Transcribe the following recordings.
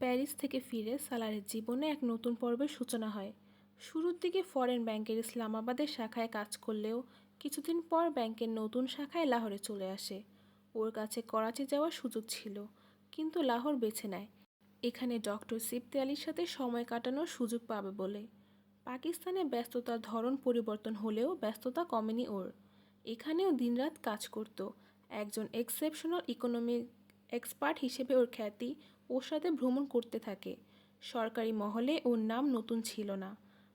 Paris থেকে ফিরে সালারের জীবনে এক নতুন পর্বের সূচনা হয়। শুরুর দিকে ফরেন ব্যাংকের ইসলামাবাদের শাখায় কাজ করলেও কিছুদিন পর ব্যাংকের নতুন শাখায় লাহোরে চলে আসে। ওর কাছে করাচি যাওয়ার সুযোগ ছিল, কিন্তু লাহোর বেছে নেয় এখানে ডক্টর সিফতে আলীর সাথে সময় কাটানোর সুযোগ পাবে বলে। পাকিস্তানে ব্যস্ততার ধরন পরিবর্তন হলেও ব্যস্ততা কমেনি ওর। এখানেও দিনরাত কাজ করত। একজন এক্সেপশনাল ইকোনমিক এক্সপার্ট হিসেবে ওর খ্যাতি ওর সাথে ভ্রমণ করতে থাকে। সরকারি মহলে ওর নাম নতুন ছিল না।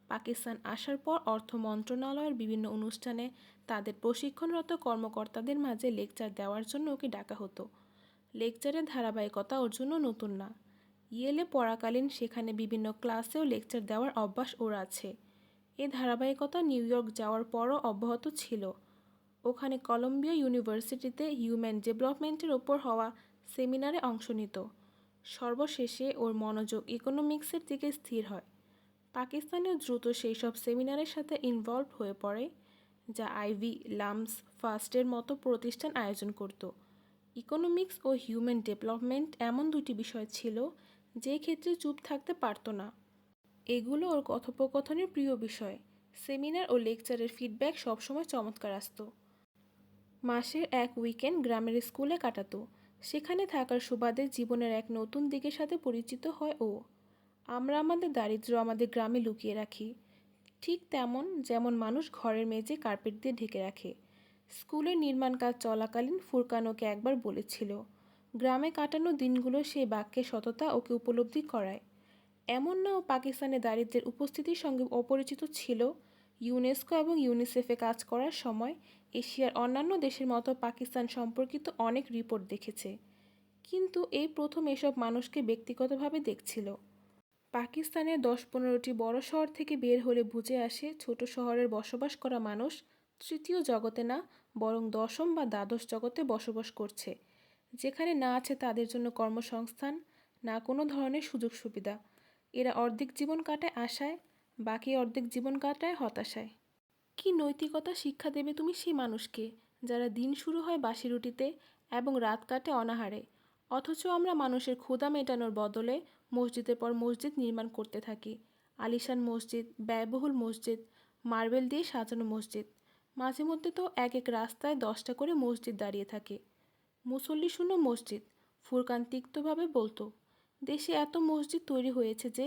পাকিস্তান আসার পর অর্থ মন্ত্রণালয়ের বিভিন্ন অনুষ্ঠানে তাদের প্রশিক্ষণরত কর্মকর্তাদের মাঝে লেকচার দেওয়ার জন্য ওকে ডাকা হতো। লেকচারের ধারাবাহিকতা ওর জন্য নতুন না। ইয়েলে পড়াকালীন সেখানে বিভিন্ন ক্লাসেও লেকচার দেওয়ার অভ্যাস ওর আছে। এ ধারাবাহিকতা নিউ ইয়র্ক যাওয়ার পরও অব্যাহত ছিল। ওখানে কলম্বিয়া ইউনিভার্সিটিতে হিউম্যান ডেভেলপমেন্টের ওপর হওয়া সেমিনারে অংশ নিত। সর্বশেষে ওর মনোযোগ ইকোনমিক্সের দিকে স্থির হয়। পাকিস্তানেও দ্রুত সেই সব সেমিনারের সাথে ইনভলভ হয়ে পড়ে, যা আইভি, লামস, ফার্স্টের মতো প্রতিষ্ঠান আয়োজন করত। ইকোনমিক্স ও হিউম্যান ডেভেলপমেন্ট এমন দুটি বিষয় ছিল যে ক্ষেত্রে চুপ থাকতে পারত না। এগুলো ওর কথোপকথনের প্রিয় বিষয়। সেমিনার ও লেকচারের ফিডব্যাক সবসময় চমৎকার আসত। মাসের এক উইকেন্ড গ্রামের স্কুলে কাটাতো। সেখানে থাকার সুবাদে জীবনের এক নতুন দিকের সাথে পরিচিত হয় ও। আমরা আমাদের দারিদ্র্য আমাদের গ্রামে লুকিয়ে রাখি, ঠিক যেমন মানুষ ঘরের মেঝে কার্পেট দিয়ে ঢেকে রাখে। স্কুলের নির্মাণ কাজ চলাকালীন ফুরকান ওকে একবার বলেছিল, গ্রামে কাটানো দিনগুলো সেই বাক্যের সততা ওকে উপলব্ধি করায়। এমন না ও পাকিস্তানে দারিদ্র্যের উপস্থিতির সঙ্গে অপরিচিত ছিল। ইউনেস্কো এবং ইউনিসেফে কাজ করার সময় এশিয়ার অন্যান্য দেশের মতো পাকিস্তান সম্পর্কিত অনেক রিপোর্ট দেখেছে, কিন্তু এই প্রথম এসব মানুষকে ব্যক্তিগতভাবে দেখছিল। পাকিস্তানের 10-15টি বড় শহর থেকে বের হলে বুঝে আসে ছোট শহরের বসবাস করা মানুষ তৃতীয় জগতে না, বরং দশম বা দ্বাদশ জগতে বসবাস করছে, যেখানে না আছে তাদের জন্য কর্মসংস্থান, না কোনো ধরনের সুযোগ সুবিধা। এরা অর্ধেক জীবন কাটায় আশায়, বাকি অর্ধেক জীবন কাটায় হতাশায়। কি নৈতিকতা শিক্ষা দেবে তুমি সেই মানুষকে, যারা দিন শুরু হয় বাসি রুটিতে এবং রাত কাটে অনাহারে? অথচ আমরা মানুষের ক্ষুধা মেটানোর বদলে মসজিদের পর মসজিদ নির্মাণ করতে থাকি। আলিশান মসজিদ, ব্যয়বহুল মসজিদ, মার্বেল দিয়ে সাজানো মসজিদ। মাঝে মধ্যে তো এক এক রাস্তায় 10টা করে মসজিদ দাঁড়িয়ে থাকে। মুসল্লি শূন্য মসজিদ, ফুরকান তিক্তভাবে বলতো। দেশে এত মসজিদ তৈরি হয়েছে যে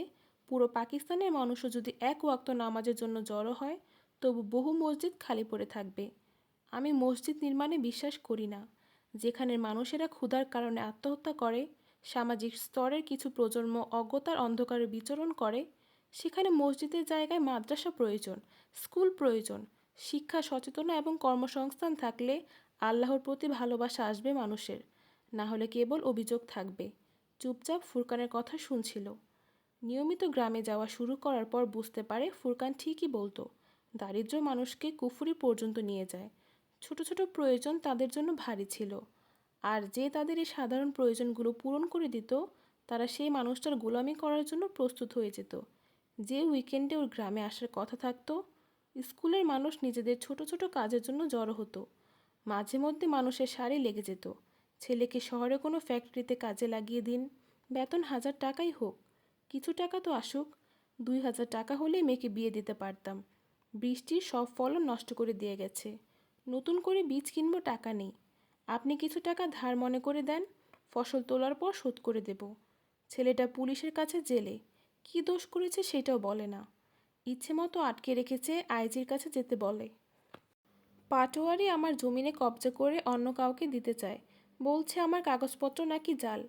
পুরো পাকিস্তানের মানুষও যদি এক ওয়াক্ত নামাজের জন্য জড়ো হয়, তবু বহু মসজিদ খালি পড়ে থাকবে। আমি মসজিদ নির্মাণে বিশ্বাস করি না। যেখানে মানুষেরা ক্ষুধার কারণে আত্মহত্যা করে, সামাজিক স্তরের কিছু প্রজন্ম অজ্ঞতার অন্ধকারে বিচরণ করে, সেখানে মসজিদের জায়গায় মাদ্রাসা প্রয়োজন, স্কুল প্রয়োজন। শিক্ষা, সচেতনা এবং কর্মসংস্থান থাকলে আল্লাহর প্রতি ভালোবাসা আসবে মানুষের, না হলে কেবল অভিযোগ থাকবে। চুপচাপ ফুরকানের কথা শুনছিল। নিয়মিত গ্রামে যাওয়া শুরু করার পর বুঝতে পারে ফুরকান ঠিকই বলতো। দারিদ্র্য মানুষকে কুফরি পর্যন্ত নিয়ে যায়। ছোট ছোট প্রয়োজন তাদের জন্য ভারী ছিল, আর যে তাদের এই সাধারণ প্রয়োজনগুলো পূরণ করে দিত, তারা সেই মানুষটার গোলামি করার জন্য প্রস্তুত হয়ে যেত। যে উইকেন্ডে ওর গ্রামে আসার কথা থাকতো, স্কুলের মানুষ নিজেদের ছোট ছোট কাজের জন্য জড়ো হতো। মাঝে মধ্যে মানুষের সারি লেগে যেত, ছেলেকে শহরে কোনো ফ্যাক্টরিতে কাজে লাগিয়ে দিন, বেতন 1000 টাকাই হোক, কিছু টাকা তো আসুক। 2000 টাকা হলেই মেয়েকে বিয়ে দিতে পারতাম। বৃষ্টির সব ফলন নষ্ট করে দিয়ে গেছে, নতুন করে বীজ কিনবো, টাকা নেই। আপনি কিছু টাকা ধার মনে করে দেন, ফসল তোলার পর শোধ করে দেব। ছেলেটা পুলিশের কাছে জেলে, কী দোষ করেছে সেটাও বলে না। ইচ্ছে মতো আটকে রেখেছে, আইজির কাছে যেতে বলে। পাটোয়ারি আমার জমিনে কবজা করে অন্য কাউকে দিতে চায়, বলছে আমার কাগজপত্র নাকি জাল।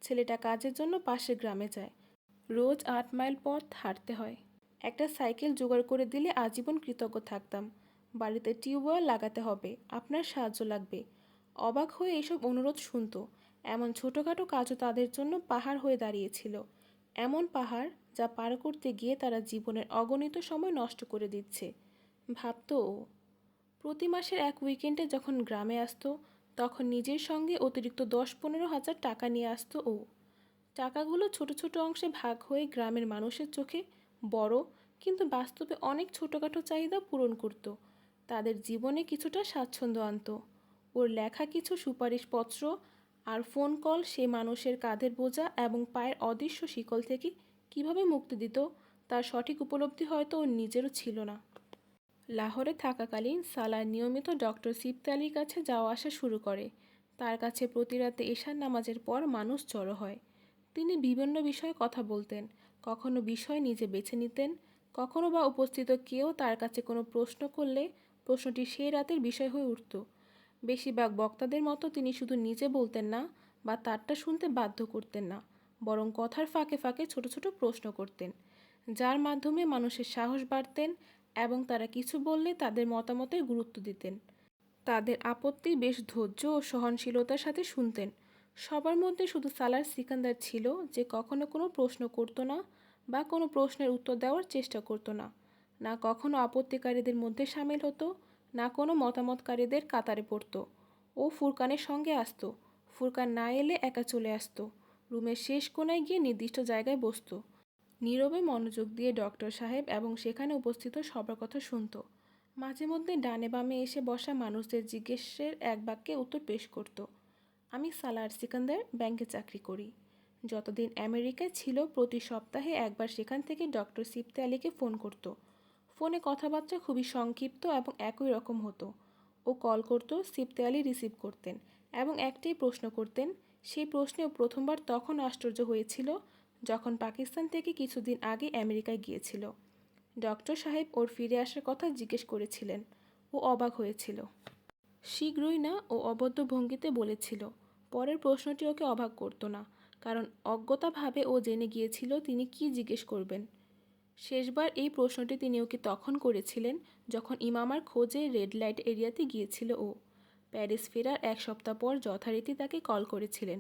ছেলেটা কাজের জন্য পাশের গ্রামে যায়, রোজ 8 মাইল পথ হাঁটতে হয়। একটা সাইকেল জোগাড় করে দিলে আজীবন কৃতজ্ঞ থাকতাম। বাড়িতে টিউবওয়েল লাগাতে হবে, আপনার সাহায্য লাগবে। অবাক হয়ে এসব অনুরোধ শুনতো। এমন ছোটোখাটো কাজও তাদের জন্য পাহাড় হয়ে দাঁড়িয়েছিল, এমন পাহাড় যা পার করতে গিয়ে তারা জীবনের অগণিত সময় নষ্ট করে দিচ্ছে, ভাবতো ও। প্রতি মাসের এক উইকেন্ডে যখন গ্রামে আসতো, তখন নিজের সঙ্গে অতিরিক্ত 10-15 হাজার টাকা নিয়ে আসতো ও। টাকাগুলো ছোট ছোট অংশে ভাগ হয়ে গ্রামের মানুষের চোখে বড়, কিন্তু বাস্তবে অনেক ছোটোখাটো চাহিদা পূরণ করত, তাদের জীবনে কিছুটা স্বাচ্ছন্দ্য আনত। ওর লেখা কিছু সুপারিশপত্র আর ফোন কল সে মানুষের কাঁধের বোঝা এবং পায়ের অদৃশ্য শিকল থেকে কিভাবে মুক্তি দিত তার সঠিক উপলব্ধি হয়তো ওর নিজেরও ছিল না। লাহোরে থাকাকালীন সালাহ নিয়মিত ডক্টর সিফতে আলীর কাছে যাওয়া আসা শুরু করে। তার কাছে প্রতি রাতে এশার নামাজের পর মানুষ জড়ো হয়। তিনি বিভিন্ন বিষয়ে কথা বলতেন, কখনো বিষয় নিজে বেছে নিতেন, কখনো বা উপস্থিত কেউ তার কাছে কোনো প্রশ্ন করলে প্রশ্নটি সেই রাতের বিষয় হয়ে উঠত। বেশিরভাগ বক্তাদের মতো তিনি শুধু নিজে বলতেন না বা তারটা শুনতে বাধ্য করতেন না, বরং কথার ফাঁকে ফাঁকে ছোট ছোট প্রশ্ন করতেন, যার মাধ্যমে মানুষের সাহস বাড়তেন এবং তারা কিছু বললে তাদের মতামতের গুরুত্ব দিতেন। তাদের আপত্তি বেশ ধৈর্য ও সহনশীলতার সাথে শুনতেন। সবার মধ্যে শুধু সালার সিকান্দার ছিল যে কখনো কোনো প্রশ্ন করতো না বা কোনো প্রশ্নের উত্তর দেওয়ার চেষ্টা করতো না, না কখনো আপত্তিকারীদের মধ্যে সামিল হতো, না কোনো মতামতকারীদের কাতারে পড়তো। ও ফুরকানের সঙ্গে আসতো, ফুরকান না এলে একা চলে আসতো, রুমের শেষ কোণায় গিয়ে নির্দিষ্ট জায়গায় বসতো, নীরবে মনোযোগ দিয়ে ডক্টর সাহেব এবং সেখানে উপস্থিত সবার কথা শুনত। মাঝে মধ্যে ডানে বামে এসে বসা মানুষদের জিজ্ঞেসের এক বাক্যে উত্তর পেশ করত। আমি সালার সিকান্দার, ব্যাংকে চাকরি করি। যতদিন আমেরিকায় ছিল প্রতি সপ্তাহে একবার সেখান থেকে ডক্টর সিফতে আলীকে ফোন করত। ফোনে কথাবার্তা খুবই সংক্ষিপ্ত এবং একই রকম হতো। ও কল করত, সিফতে আলী রিসিভ করতেন এবং একটাই প্রশ্ন করতেন। সেই প্রশ্নেও প্রথমবার তখন আশ্চর্য হয়েছিল যখন পাকিস্তান থেকে কিছুদিন আগে আমেরিকায় গিয়েছিল। ডক্টর সাহেব ওর ফিরে আসার কথা জিজ্ঞেস করেছিলেন। ও অবাক হয়েছিল। শীঘ্রই না, ও অবদ্ধ ভঙ্গিতে বলেছিল। পরের প্রশ্নটি ওকে অবাক করতো না, কারণ অজ্ঞতাভাবে ও জেনে গিয়েছিল তিনি কি জিজ্ঞেস করবেন। শেষবার এই প্রশ্নটি তিনি ওকে তখন করেছিলেন যখন ইমামার খোঁজে রেড লাইট এরিয়াতে গিয়েছিল ও। প্যারিস ফেরার এক সপ্তাহ পর যথারীতি তাকে কল করেছিলেন।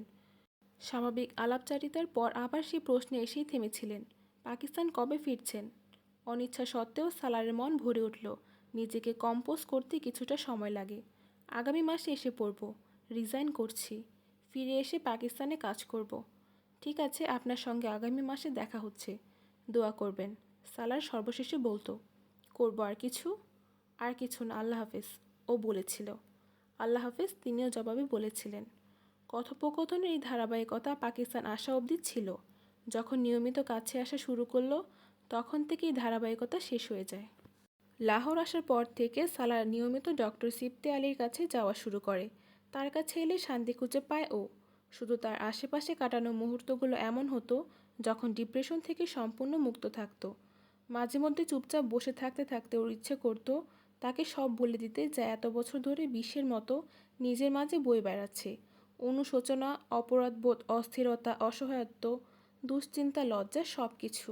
স্বাভাবিক আলাপচারিতার পর আবার সেই প্রশ্নে এসেই থেমেছিলেন, পাকিস্তান কবে ফিরছেন? অনিচ্ছা সত্ত্বেও সালারের মন ভরে উঠল। নিজেকে কম্পোজ করতে কিছুটা সময় লাগে। আগামী মাসে এসে পড়ব, রিজাইন করছি, ফিরে এসে পাকিস্তানে কাজ করব। ঠিক আছে, আপনার সঙ্গে আগামী মাসে দেখা হচ্ছে, দোয়া করবেন। সালার সর্বশেষে বলতো, করব আর কিছু? আর কিছু না, আল্লাহ হাফেজ, ও বলেছিল। আল্লাহ হাফেজ তিনিও জবাবে বলেছিলেন। কথোপকথনের এই ধারাবাহিকতা পাকিস্তান আসা অবধি ছিল। যখন নিয়মিত কাছে আসা শুরু করলো তখন থেকেই ধারাবাহিকতা শেষ হয়ে যায়। লাহোর আসার পর থেকে সালার নিয়মিত ডক্টর সিফতে আলীর কাছে যাওয়া শুরু করে। তার কাছে এলে শান্তি খুঁজে পায় ও। শুধু তার আশেপাশে কাটানো মুহূর্তগুলো এমন হতো যখন ডিপ্রেশন থেকে সম্পূর্ণ মুক্ত থাকতো। মাঝে মধ্যে চুপচাপ বসে থাকতে থাকতে ওর ইচ্ছে করতো তাকে সব বলে দিতে, যা এত বছর ধরে বিশ্বের মতো নিজের মাঝে বয়ে বেড়াচ্ছে। অনুশোচনা, অপরাধবোধ, অস্থিরতা, অসহায়ত্ব, দুশ্চিন্তা, লজ্জা, সব কিছু।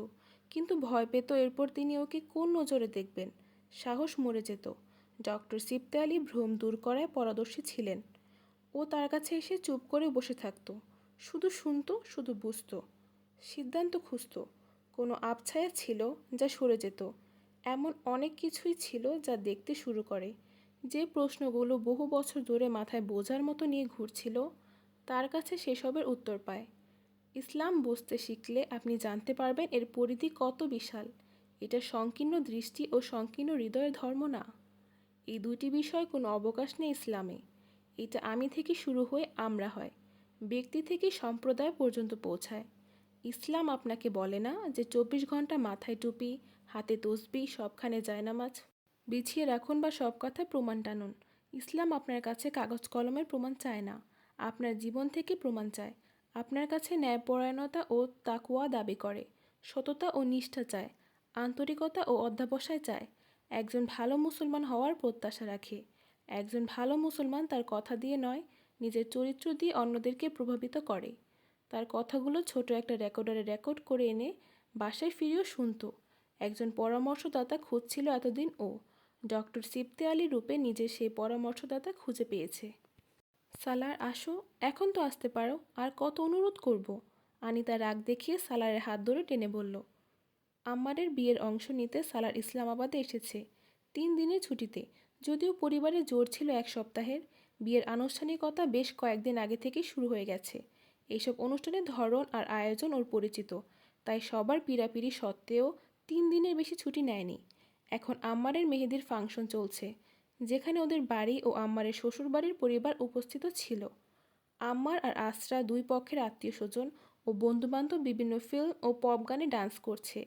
কিন্তু ভয় পেত এরপর তিনি ওকে কোন নজরে দেখবেন। সাহস মরে যেত। ডক্টর সিফতে আলী ভ্রম দূর করায় পারদর্শী ছিলেন। ও তার কাছে এসে চুপ করে বসে থাকত, শুধু শুনতো, শুধু বুঝতো, সিদ্ধান্ত খুঁজত। কোনো আবছায়া ছিল যা সরে যেত, এমন অনেক কিছুই ছিল যা দেখতে শুরু করে। যে প্রশ্নগুলো বহু বছর ধরে মাথায় বোঝার মতো নিয়ে ঘুরছিল, তার কাছে সেসবের উত্তর পায়। ইসলাম বুঝতে শিখলে আপনি জানতে পারবেন এর পরিধি কত বিশাল। এটা সংকীর্ণ দৃষ্টি ও সংকীর্ণ হৃদয়ের ধর্ম না। এই দুটি বিষয় কোনো অবকাশ নেই ইসলামে। এটা আমি থেকে শুরু হয়ে আমরা হয়, ব্যক্তি থেকে সম্প্রদায় পর্যন্ত পৌঁছায়। ইসলাম আপনাকে বলে না যে 24 ঘন্টা মাথায় টুপি, হাতে তসবিহ, সবখানে জায়নামাজ বিছিয়ে রাখুন বা সব কথায় প্রমাণ টানুন। ইসলাম আপনার কাছে কাগজ কলমের প্রমাণ চায় না, আপনার জীবন থেকে প্রমাণ চায়। আপনার কাছে ন্যায়পরায়ণতা ও তাকওয়া দাবি করে, সততা ও নিষ্ঠা চায়, আন্তরিকতা ও অধ্যবসায় চায়। একজন ভালো মুসলমান হওয়ার প্রত্যাশা রাখে। একজন ভালো মুসলমান তার কথা দিয়ে নয়, নিজের চরিত্র দিয়ে অন্যদেরকে প্রভাবিত করে। তার কথাগুলো ছোট একটা রেকর্ডারে রেকর্ড করে এনে বাসায় ফিরেও শুনত। একজন পরামর্শদাতা খুঁজছিল এতদিন ও। ডক্টর সিফতে আলী রূপে নিজের সেই পরামর্শদাতা খুঁজে পেয়েছে। সালার, আসো, এখন তো আসতে পারো, আর কত অনুরোধ করব? আনিতা রাগ দেখিয়ে সালারের হাত ধরে টেনে বলল। আম্মারের বিয়ের অংশ নিতে সালার ইসলামাবাদে এসেছে 3 দিনের ছুটিতে। যদিও পরিবারের জোর ছিল এক সপ্তাহের, বিয়ের আনুষ্ঠানিকতা বেশ কয়েকদিন আগে থেকেই শুরু হয়ে গেছে। এইসব অনুষ্ঠানের ধরন আর আয়োজন ওর পরিচিত, তাই সবার পীড়াপিড়ি সত্ত্বেও 3 দিনের বেশি ছুটি নেয়নি। এখন আম্মারের মেহেদির ফাংশন চলছে, যেখানে ওদের বাড়ি ও আম্মারের শ্বশুরবাড়ির পরিবার উপস্থিত ছিল। আম্মার আর আসরা দুই পক্ষের আত্মীয়স্বজন ও বন্ধুবান্ধব বিভিন্ন ফিল্ম ও পপ গানে ডান্স করছে।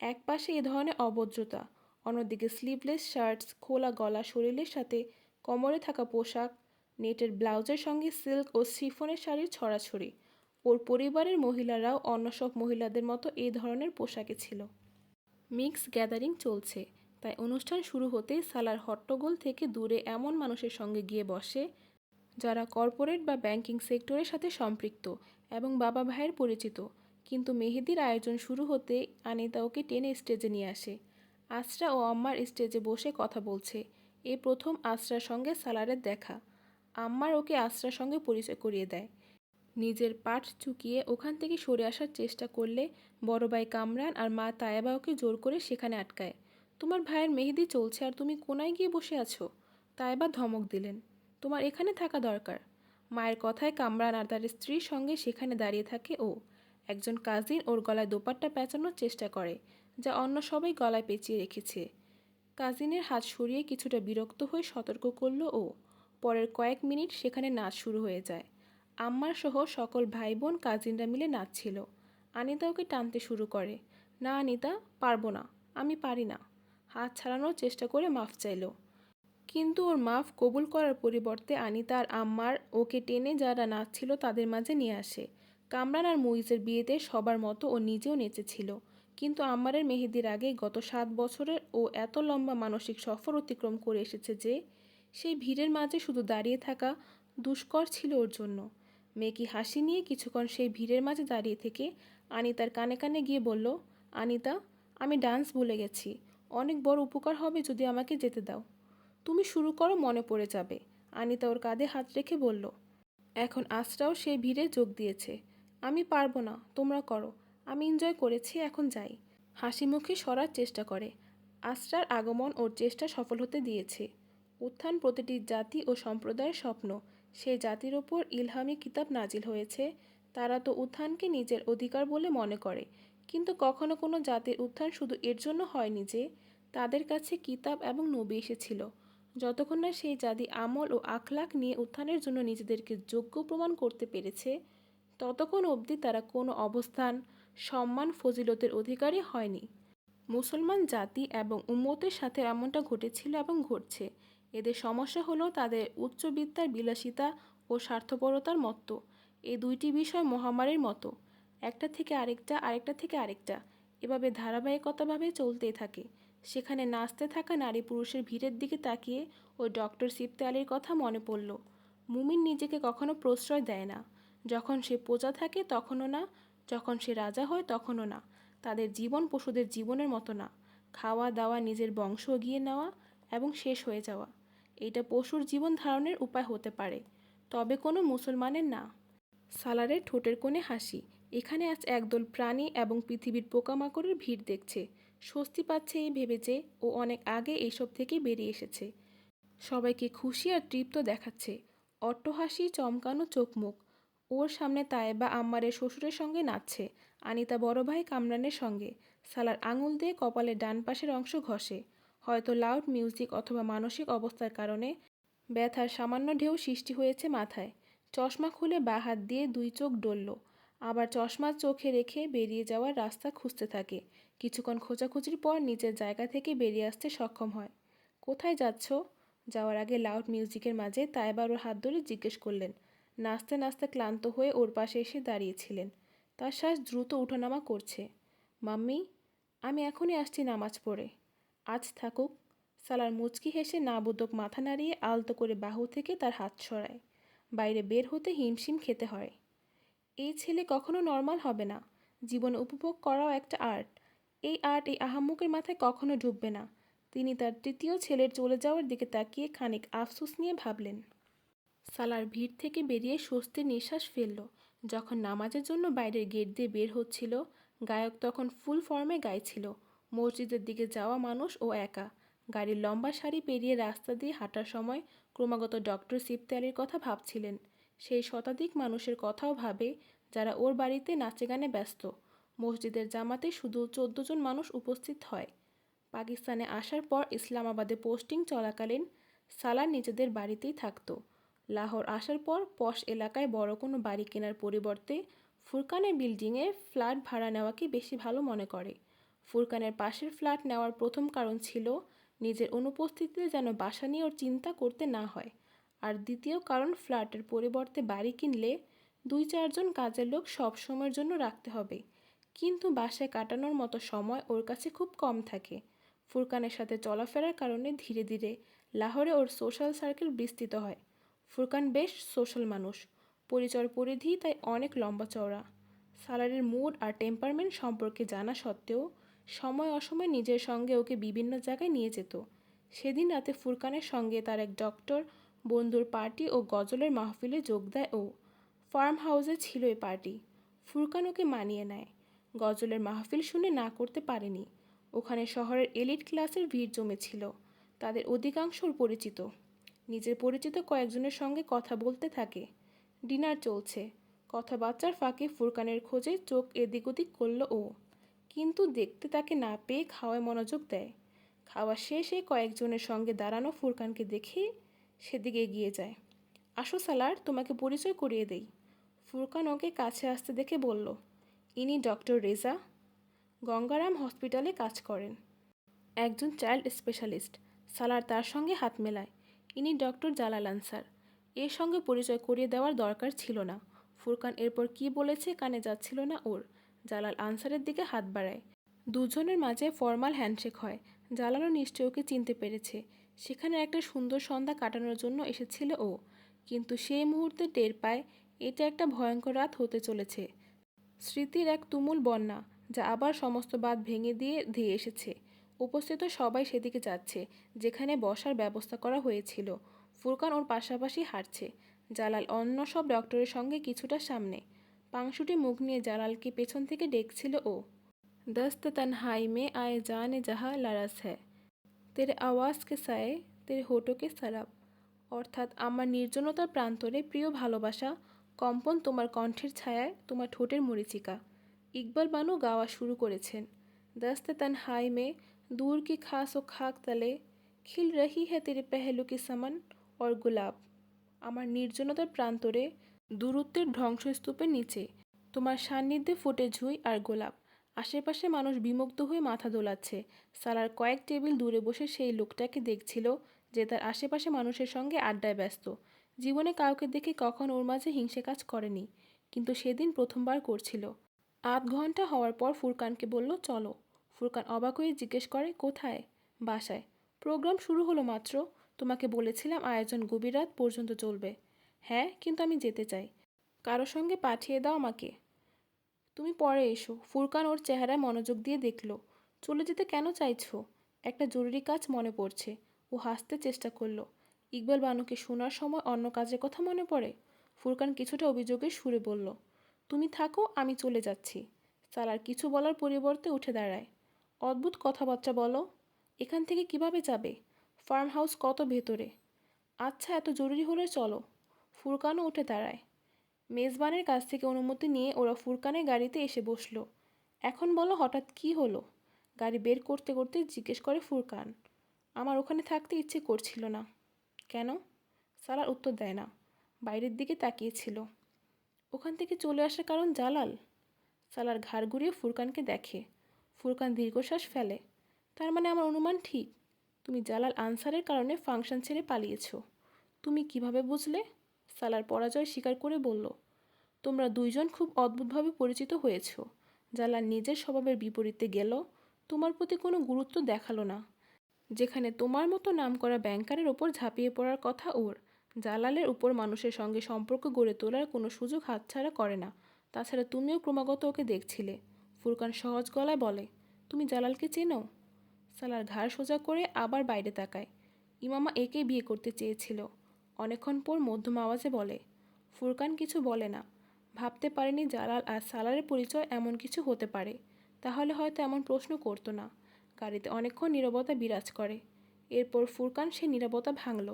এক পাশে এ ধরনের অভদ্রতা, অন্যদিকে স্লিভলেস শার্টস, খোলা গলা শরীরের সাথে কোমরে থাকা পোশাক, নেটের ব্লাউজের সঙ্গে সিল্ক ও শিফনের শাড়ির ছড়াছড়ি। ওর পরিবারের মহিলারাও অন্য সব মহিলাদের মতো এই ধরনের পোশাকে ছিল। মিক্স গ্যাদারিং চলছে, তাই অনুষ্ঠান শুরু হতেই সালার হট্টগোল থেকে দূরে এমন মানুষের সঙ্গে গিয়ে বসে যারা কর্পোরেট বা ব্যাংকিং সেক্টরের সাথে সম্পৃক্ত এবং বাবা ভাইয়ের পরিচিত। কিন্তু মেহেদির আয়োজন শুরু হতেই আনিতা ওকে টেনে স্টেজে নিয়ে আসে। আসরা ও আম্মার স্টেজে বসে কথা বলছে। এই প্রথম আসরার সঙ্গে সালারের দেখা। আম্মার ওকে আসরার সঙ্গে পরিচয় করিয়ে দেয়। নিজের পাট চুকিয়ে ওখান থেকে সরে আসার চেষ্টা করলে বড় ভাই কামরান আর মা তায়েবা ওকে জোর করে সেখানে আটকায়। তোমার ভাইয়ের মেহেদি চলছে আর তুমি কোনায় গিয়ে বসে আছো? তায়েবা ধমক দিলেন। তোমার এখানে থাকা দরকার। মায়ের কথায় কামরান আর তার স্ত্রীর সঙ্গে সেখানে দাঁড়িয়ে থাকে ও। একজন কাজিন ওর গলায় দোপাট্টা পেঁচানোর চেষ্টা করে, যা অন্য সবাই গলায় পেঁচিয়ে রেখেছে। কাজিনের হাত সরিয়ে কিছুটা বিরক্ত হয়ে সতর্ক করল ও। পরের কয়েক মিনিট সেখানে নাচ শুরু হয়ে যায়। আম্মার সহ সকল ভাই বোন কাজিনরা মিলে নাচছিল। আনিতা ওকে টানতে শুরু করে। না আনিতা, পারবো না, আমি পারি না। হাত ছাড়ানোর চেষ্টা করে মাফ চাইল, কিন্তু ওর মাফ কবুল করার পরিবর্তে আনিতা আর আম্মার ওকে টেনে যারা নাচছিল তাদের মাঝে নিয়ে আসে। কামরান আর মুইজের বিয়েতে সবার মতো ও নিজেও নেচেছিল, কিন্তু আম্মারের মেহেদির আগে গত 7 বছরের ও এত লম্বা মানসিক সফর অতিক্রম করে এসেছে যে সেই ভিড়ের মাঝে শুধু দাঁড়িয়ে থাকা দুষ্কর ছিল ওর জন্য। মেকি হাসি নিয়ে কিছুক্ষণ সেই ভিড়ের মাঝে দাঁড়িয়ে থেকে আনিতার কানে কানে গিয়ে বলল, আনিতা, আমি ডান্স ভুলে গেছি। অনেক বড় উপকার হবে যদি আমাকে যেতে দাও। তুমি শুরু করো, মনে পড়ে যাবে। আনিতা ওর কাঁধে হাত রেখে বলল। এখন আসরাও সেই ভিড়ে যোগ দিয়েছে। আমি পারবো না, তোমরা করো। আমি এনজয় করেছি, এখন যাই। হাসি মুখে সরার চেষ্টা করে। আসরার আগমন ওর চেষ্টা সফল হতে দিয়েছে। উত্থান প্রতিটি জাতি ও সম্প্রদায়ের স্বপ্ন। সেই জাতির ওপর ইলহামি কিতাব নাজিল হয়েছে। তারা তো উত্থানকে নিজের অধিকার বলে মনে করে, কিন্তু কখনো কোনো জাতির উত্থান শুধু এর জন্য হয়নি যে তাদের কাছে কিতাব এবং নবী এসেছিল। যতক্ষণ না সেই জাতি আমল ও আখলাক নিয়ে উত্থানের জন্য নিজেদেরকে যোগ্য প্রমাণ করতে পেরেছে, ততক্ষণ অবধি তারা কোনো অবস্থান, সম্মান, ফজিলতের অধিকারী হয়নি। মুসলমান জাতি এবং উম্মতের সাথে এমনটা ঘটেছিল এবং ঘটছে। এদের সমস্যা হলো তাদের উচ্চবিদ্যার বিলাসিতা ও স্বার্থপরতার মত্ত। এই দুইটি বিষয় মহামারীর মতো, একটা থেকে আরেকটা, আরেকটা থেকে আরেকটা, এভাবে ধারাবাহিকতাভাবে চলতেই থাকে। সেখানে নাচতে থাকা নারী পুরুষের ভিড়ের দিকে তাকিয়ে ওই ডক্টর সিফতে আলীর কথা মনে পড়ল। মুমিন নিজেকে কখনো প্রশ্রয় দেয় না। যখন সে প্রজা থাকে তখনও না, যখন সে রাজা হয় তখনও না। তাদের জীবন পশুদের জীবনের মতো না। খাওয়া দাওয়া, নিজের বংশ এগিয়ে নেওয়া এবং শেষ হয়ে যাওয়া, এটা পশুর জীবন ধারণের উপায় হতে পারে, তবে কোনো মুসলমানের না। সালারের ঠোঁটের কোণে হাসি। এখানে আজ একদল প্রাণী এবং পৃথিবীর পোকামাকড়ের ভিড় দেখছে। স্বস্তি পাচ্ছে এই ভেবে যে ও অনেক আগে এইসব থেকে বেরিয়ে এসেছে। সবাইকে খুশি আর তৃপ্ত দেখাচ্ছে। অট্টহাসি, চমকানো চোখ মুখ। ওর সামনে তায়েবা আম্মারের শ্বশুরের সঙ্গে নাচছে, আনিতা বড় ভাই কামরানের সঙ্গে। সালার আঙুল দিয়ে কপালের ডান পাশের অংশ ঘষে। হয়তো লাউড মিউজিক অথবা মানসিক অবস্থার কারণে ব্যথার সামান্য ঢেউ সৃষ্টি হয়েছে মাথায়। চশমা খুলে বাঁ হাত দিয়ে দুই চোখ ডলল, আবার চশমা চোখে রেখে বেরিয়ে যাওয়ার রাস্তা খুঁজতে থাকে। কিছুক্ষণ খোঁজাখুঁজির পর নিজের জায়গা থেকে বেরিয়ে আসতে সক্ষম হয়। কোথায় যাচ্ছ? যাওয়ার আগে লাউড মিউজিকের মাঝে তাইবার ওর হাত ধরে জিজ্ঞেস করলেন। নাচতে নাচতে ক্লান্ত হয়ে ওর পাশে এসে দাঁড়িয়েছিলেন। তার শ্বাস দ্রুত উঠানামা করছে। মাম্মি, আমি এখনই আসছি নামাজ পড়ে। আজ থাকুক। সালার মুচকি হেসে নাবোধক মাথা নাড়িয়ে আলতো করে বাহু থেকে তার হাত সরায়। বাইরে বের হতে হিমশিম খেতে হয়। এই ছেলে কখনো নর্মাল হবে না। জীবন উপভোগ করাও একটা আর্ট। এই আর্ট এই আহাম্মকের মাথায় কখনো ঢুকবে না। তিনি তার তৃতীয় ছেলের চলে যাওয়ার দিকে তাকিয়ে খানিক আফসোস নিয়ে ভাবলেন। সালার ভিড় থেকে বেরিয়ে স্বস্তির নিঃশ্বাস ফেলল। যখন নামাজের জন্য বাইরের গেট দিয়ে বের হচ্ছিল, গায়ক তখন ফুল ফর্মে গাইছিল। মসজিদের দিকে যাওয়া মানুষ ও একা গাড়ির লম্বা সারি পেরিয়ে রাস্তা দিয়ে হাঁটার সময় ক্রমাগত ডক্টর সিফতে আলীর কথা ভাবছিলেন। সেই শতাধিক মানুষের কথাও ভাবে যারা ওর বাড়িতে নাচে গানে ব্যস্ত। মসজিদের জামাতে শুধু 14 জন মানুষ উপস্থিত হয়। পাকিস্তানে আসার পর ইসলামাবাদে পোস্টিং চলাকালীন সালার নিজেদের বাড়িতেই থাকতো। লাহোর আসার পর পশ এলাকায় বড় কোনো বাড়ি কেনার পরিবর্তে ফুরকানের বিল্ডিংয়ে ফ্ল্যাট ভাড়া নেওয়াকে বেশি ভালো মনে করে। ফুরকানের পাশের ফ্ল্যাট নেওয়ার প্রথম কারণ ছিল নিজের অনুপস্থিতিতে যেন বাসা নিয়ে ওর চিন্তা করতে না হয়, আর দ্বিতীয় কারণ ফ্ল্যাটের পরিবর্তে বাড়ি কিনলে 2-4 জন কাজের লোক সব সময়ের জন্য রাখতে হবে, কিন্তু বাসায় কাটানোর মতো সময় ওর কাছে খুব কম থাকে। ফুরকানের সাথে চলাফেরার কারণে ধীরে ধীরে লাহোরে ওর সোশ্যাল সার্কেল বিস্তৃত হয়। ফুরকান বেশ সোশ্যাল মানুষ, পরিচয়ের পরিধি তাই অনেক লম্বা চওড়া। সালারের মুড আর টেম্পারমেন্ট সম্পর্কে জানা সত্ত্বেও সময় অসময় নিজের সঙ্গে ওকে বিভিন্ন জায়গায় নিয়ে যেত। সেদিন রাতে ফুরকানের সঙ্গে তার এক ডক্টর বন্ধুর পার্টি ও গজলের মাহফিলে যোগ দেয় ও। ফার্ম হাউসে ছিল এই পার্টি। ফুরকান ওকে মানিয়ে নেয়। গজলের মাহফিল শুনে না করতে পারেনি। ওখানে শহরের এলিট ক্লাসের ভিড় জমেছিল। তাদের অধিকাংশর পরিচিত। নিজের পরিচিত কয়েকজনের সঙ্গে কথা বলতে থাকে। ডিনার চলছে। কথাবার্তার ফাঁকে ফুরকানের খোঁজে চোখ এদিক ওদিক করল ও, কিন্তু দেখতে তাকে না পেয়ে খাওয়ায় মনোযোগ দেয়। খাওয়া শেষে কয়েকজনের সঙ্গে দাঁড়ানো ফুরকানকে দেখে সেদিকে এগিয়ে যায়। আসো সালার, তোমাকে পরিচয় করিয়ে দেই। ফুরকান ওকে কাছে আসতে দেখে বলল, ইনি ডক্টর রেজা, গঙ্গারাম হসপিটালে কাজ করেন, একজন চাইল্ড স্পেশালিস্ট। সালার তার সঙ্গে হাত মেলায়। ইনি ডক্টর জালাল আনসার। এর সঙ্গে পরিচয় করিয়ে দেওয়ার দরকার ছিল না। ফুরকান এরপর কি বলেছে কানে যাচ্ছিল না ওর। জালাল আনসারের দিকে হাত বাড়ায়। দুজনের মাঝে ফর্মাল হ্যান্ডশেক হয়। জালালও নিশ্চয় ওকে চিনতে পেরেছে। সেখানে একটা সুন্দর সন্ধ্যা কাটানোর জন্য এসেছিল ও, কিন্তু সেই মুহূর্তে টের পায় এটা একটা ভয়ঙ্কর রাত হতে চলেছে। স্মৃতির এক তুমুল বন্যা, যা আবার সমস্ত বাঁধ ভেঙে দিয়ে ধেয়ে এসেছে। উপস্থিত সবাই সেদিকে যাচ্ছে যেখানে বসার ব্যবস্থা করা হয়েছিল। ফুরকান ওর পাশাপাশি হাঁটছে। জালাল অন্য সব ডক্টরের সঙ্গে কিছুটা সামনে। পাংশুটি মুখ নিয়ে জালালকে পেছন থেকে ডেকছিল ও। দস্ত তনহাই মে আয়ে জানে যাহা লারাস হ্যায়, তেরে আওয়াজ কে সায়ে তেরে হোঠো কে শরাব। অর্থাৎ আমার নির্জনতার প্রান্তরে প্রিয় ভালোবাসা, কম্পন তোমার কণ্ঠের ছায়ায়, তোমার ঠোঁটের মরীচিকা। ইকবাল বানু গাওয়া শুরু করেছেন। দস্তে তনহাই মে दूर की खास ও খাক তলে খিল রহি হ্যায় তেরে পেহলু কি সমন और গুলাব। আমার নির্জনতার প্রান্তরে, দূরত্বের ধ্বংসস্তূপের নিচে, তোমার সান্নিধ্যে ফোটে ঝুঁই আর গোলাপ। আশেপাশে মানুষ বিমুগ্ধ হয়ে মাথা দোলাচ্ছে। সালার কয়েক টেবিল দূরে বসে সেই লোকটাকে দেখছিল যে তার আশেপাশে মানুষের সঙ্গে আড্ডায় ব্যস্ত। জীবনে কাউকে দেখে কখন ওর মাঝে হিংসে কাজ করেনি, কিন্তু সেদিন প্রথমবার করছিল। আধ ঘন্টা হওয়ার পর ফুরকানকে বলল, চলো। ফুরকান অবাক হয়ে জিজ্ঞেস করে, কোথায়? বাসায়। প্রোগ্রাম শুরু হলো মাত্র। তোমাকে বলেছিলাম আয়োজন গভীর রাত পর্যন্ত চলবে। হ্যাঁ, কিন্তু আমি যেতে চাই। কারো সঙ্গে পাঠিয়ে দাও আমাকে। তুমি পরে এসো। ফুরকান ওর চেহারায় মনোযোগ দিয়ে দেখল। চলে যেতে কেন চাইছো? একটা জরুরি কাজ মনে পড়ছে। ও হাসতে চেষ্টা করলো। ইকবাল বানুকে শোনার সময় অন্য কাজের কথা মনে পড়ে? ফুরকান কিছুটা অভিযোগের সুরে বলল, তুমি থাকো, আমি চলে যাচ্ছি। সালার কিছু বলার পরিবর্তে উঠে দাঁড়ায়। অদ্ভুত কথাবার্তা বলো। এখান থেকে কিভাবে যাবে? ফার্ম হাউস কত ভেতরে? আচ্ছা, এত জরুরি হলে চলো। ফুরকানও উঠে দাঁড়ায়। মেজবানের কাছ থেকে অনুমতি নিয়ে ওরা ফুরকানের গাড়িতে এসে বসল। এখন বলো, হঠাৎ কি হলো? গাড়ি বের করতে করতে জিজ্ঞেস করে ফুরকান। আমার ওখানে থাকতে ইচ্ছে করছিল না। কেন? সালার উত্তর দেয় না, বাইরের দিকে তাকিয়েছিল। ওখান থেকে চলে আসার কারণ জালাল? সালার ঘাড় ঘুরিয়ে ফুরকানকে দেখে। ফুরকান দীর্ঘশ্বাস ফেলে। তার মানে আমার অনুমান ঠিক? তুমি জালাল আনসারের কারণে ফাংশন ছেড়ে পালিয়েছ। তুমি কিভাবে বুঝলে? সালার পরাজয় স্বীকার করে বলল, তোমরা দুইজন খুব অদ্ভুতভাবে পরিচিত হয়েছ। জালাল নিজের স্বভাবের বিপরীতে গেল, তোমার প্রতি কোনো গুরুত্ব দেখালো না। যেখানে তোমার মতো নামকরা ব্যাংকারের ওপর ঝাঁপিয়ে পড়ার কথা ওর, জালালের উপর মানুষের সঙ্গে সম্পর্ক গড়ে তোলার কোনো সুযোগ হাতছাড়া করে না। তাছাড়া তুমিও ক্রমাগত ওকে দেখছিলে। ফুরকান সহজ গলায় বলে, তুমি জালালকে চেনো? সালার ঘাড় সোজা করে আবার বাইরে তাকায়। ইমামা একে বিয়ে করতে চেয়েছিল। অনেকক্ষণ পর মধ্যম আওয়াজে বলে। ফুরকান কিছু বলে না। ভাবতে পারেনি জালাল আর সালারের পরিচয় এমন কিছু হতে পারে। তাহলে হয়তো এমন প্রশ্ন করতো না। গাড়িতে অনেকক্ষণ নীরবতা বিরাজ করে। এরপর ফুরকান সে নীরবতা ভাঙল।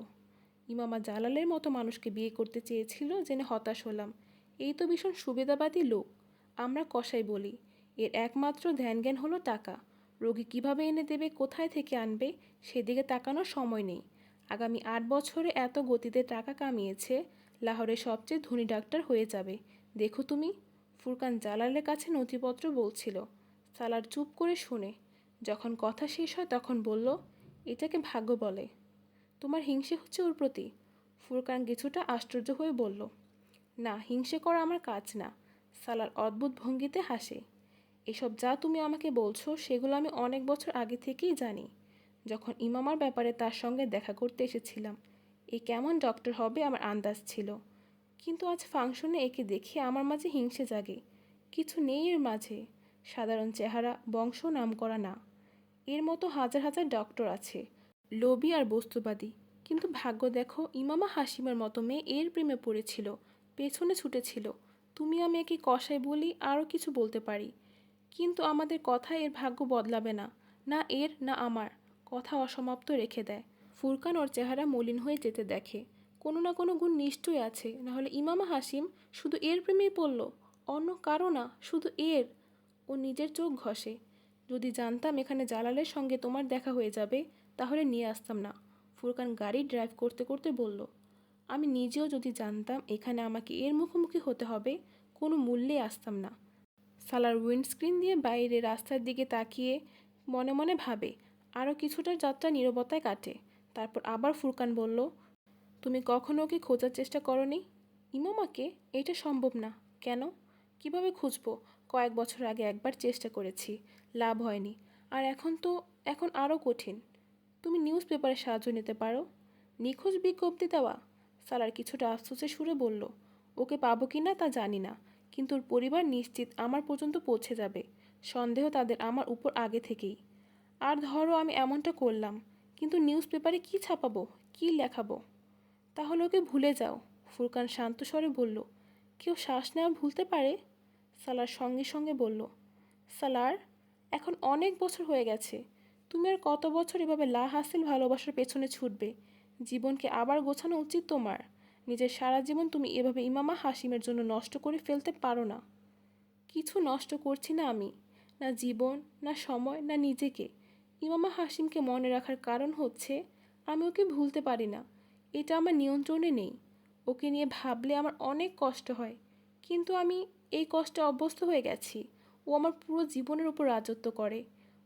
ইমামা জালালের মতো মানুষকে বিয়ে করতে চেয়েছিল জেনে হতাশ হলাম। এই তো ভীষণ সুবিধাবাদী লোক। আমরা কসাই বলি। এর একমাত্র ধ্যানজ্ঞান হলো টাকা। রোগী কিভাবে এনে দেবে, কোথায় থেকে আনবে, সেদিকে তাকানোর সময় নেই। আগামী 8 বছরে এত গতিতে টাকা কামিয়েছে, লাহোরের সবচেয়ে ধনী ডাক্তার হয়ে যাবে। দেখো তুমি। ফুরকান জালালের কাছে নথিপত্র বলছিল। সালার চুপ করে শুনে। যখন কথা শেষ হয় তখন বলল, এটাকে ভাগ্য বলে। তোমার হিংসে হচ্ছে ওর প্রতি? ফুরকান কিছুটা আশ্চর্য হয়ে বলল, না, হিংসে করা আমার কাজ না। সালার অদ্ভুত ভঙ্গিতে হাসে। এসব যা তুমি আমাকে বলছো সেগুলো আমি অনেক বছর আগে থেকেই জানি। যখন ইমামার ব্যাপারে তার সঙ্গে দেখা করতে এসেছিলাম, এ কেমন ডক্টর হবে আমার আন্দাজ ছিল। কিন্তু আজ ফাংশনে একে দেখে আমার মাঝে হিংসে জাগে। কিছু নেই এর মাঝে। সাধারণ চেহারা, বংশ নামকরা না। এর মতো হাজার হাজার ডক্টর আছে, লোভী আর বস্তুবাদী। কিন্তু ভাগ্য দেখো, ইমামা হাসিমের মতো মেয়ে এর প্রেমে পড়েছিল, পেছনে ছুটেছিল। তুমি আমি একে কষাই বলি, আরও কিছু বলতে পারি, কিন্তু আমাদের কথায় এর ভাগ্য বদলাবে না। না এর, না আমার। কথা অসমাপ্ত রেখে দেয়। ফুরকান ওর চেহারা মলিন হয়ে যেতে দেখে। কোনো না কোনো গুণ নিশ্চয়ই আছে, নাহলে ইমামা হাসিম শুধু এর প্রেমেই পড়ল, অন্য কারো না, শুধু এর। ও নিজের চোখ ঘষে। যদি জানতাম এখানে জালালের সঙ্গে তোমার দেখা হয়ে যাবে, তাহলে নিয়ে আসতাম না। ফুরকান গাড়ি ড্রাইভ করতে করতে বলল, আমি নিজেও যদি জানতাম এখানে আমাকে এর মুখোমুখি হতে হবে, কোনো মূল্যে আসতাম না। সালার উইন্ডস্ক্রিন দিয়ে বাইরে রাস্তার দিকে তাকিয়ে মনে মনে ভাবে। আরও কিছুটা যাত্রা নীরবতায় কাটে। তারপর আবার ফুরকান বলল, তুমি কখনো ওকে খোঁজার চেষ্টা করনি? ইমামাকে? এটা সম্ভব না। কেন? কিভাবে খুঁজবো? কয়েক বছর আগে একবার চেষ্টা করেছি, লাভ হয়নি। আর এখন আরও কঠিন। তুমি নিউজ পেপারে সাহায্য নিতে পারো। নিখোঁজ বিজ্ঞপ্তি দেওয়া? সালার কিছুটা আফসোসের সুরে বলল, ওকে পাবো কি না তা জানি না, কিন্তু ওর পরিবার নিশ্চিত আমার পর্যন্ত পৌঁছে যাবে। সন্দেহ তাদের আমার উপর আগে থেকেই। আর ধরো আমি এমনটা করলাম, কিন্তু নিউজ পেপারে কী ছাপাবো, কী লেখাবো? তাহলে ওকে ভুলে যাও। ফুরকান শান্ত স্বরে বলল, কেউ শ্বাস নেওয়া ভুলতে পারে? সালার সঙ্গে সঙ্গে বলল, সালার, এখন অনেক বছর হয়ে গেছে। তুমি আর কত বছর এভাবে লা হাসিল ভালোবাসার পেছনে ছুটবে? জীবনকে আবার গোছানো উচিত তোমার। নিজের সারা জীবন তুমি এভাবে ইমামা হাসিমের জন্য নষ্ট করে ফেলতে পারো না। কিছু নষ্ট করছি না আমি। না জীবন, না সময়, না নিজেকে। ইমামা হাসিমকে মনে রাখার কারণ হচ্ছে আমি ওকে ভুলতে পারি না। এটা আমার নিয়ন্ত্রণে নেই। ওকে নিয়ে ভাবলে আমার অনেক কষ্ট হয়, কিন্তু আমি এই কষ্টে অভ্যস্ত হয়ে গেছি। ও আমার পুরো জীবনের উপর রাজত্ব করে।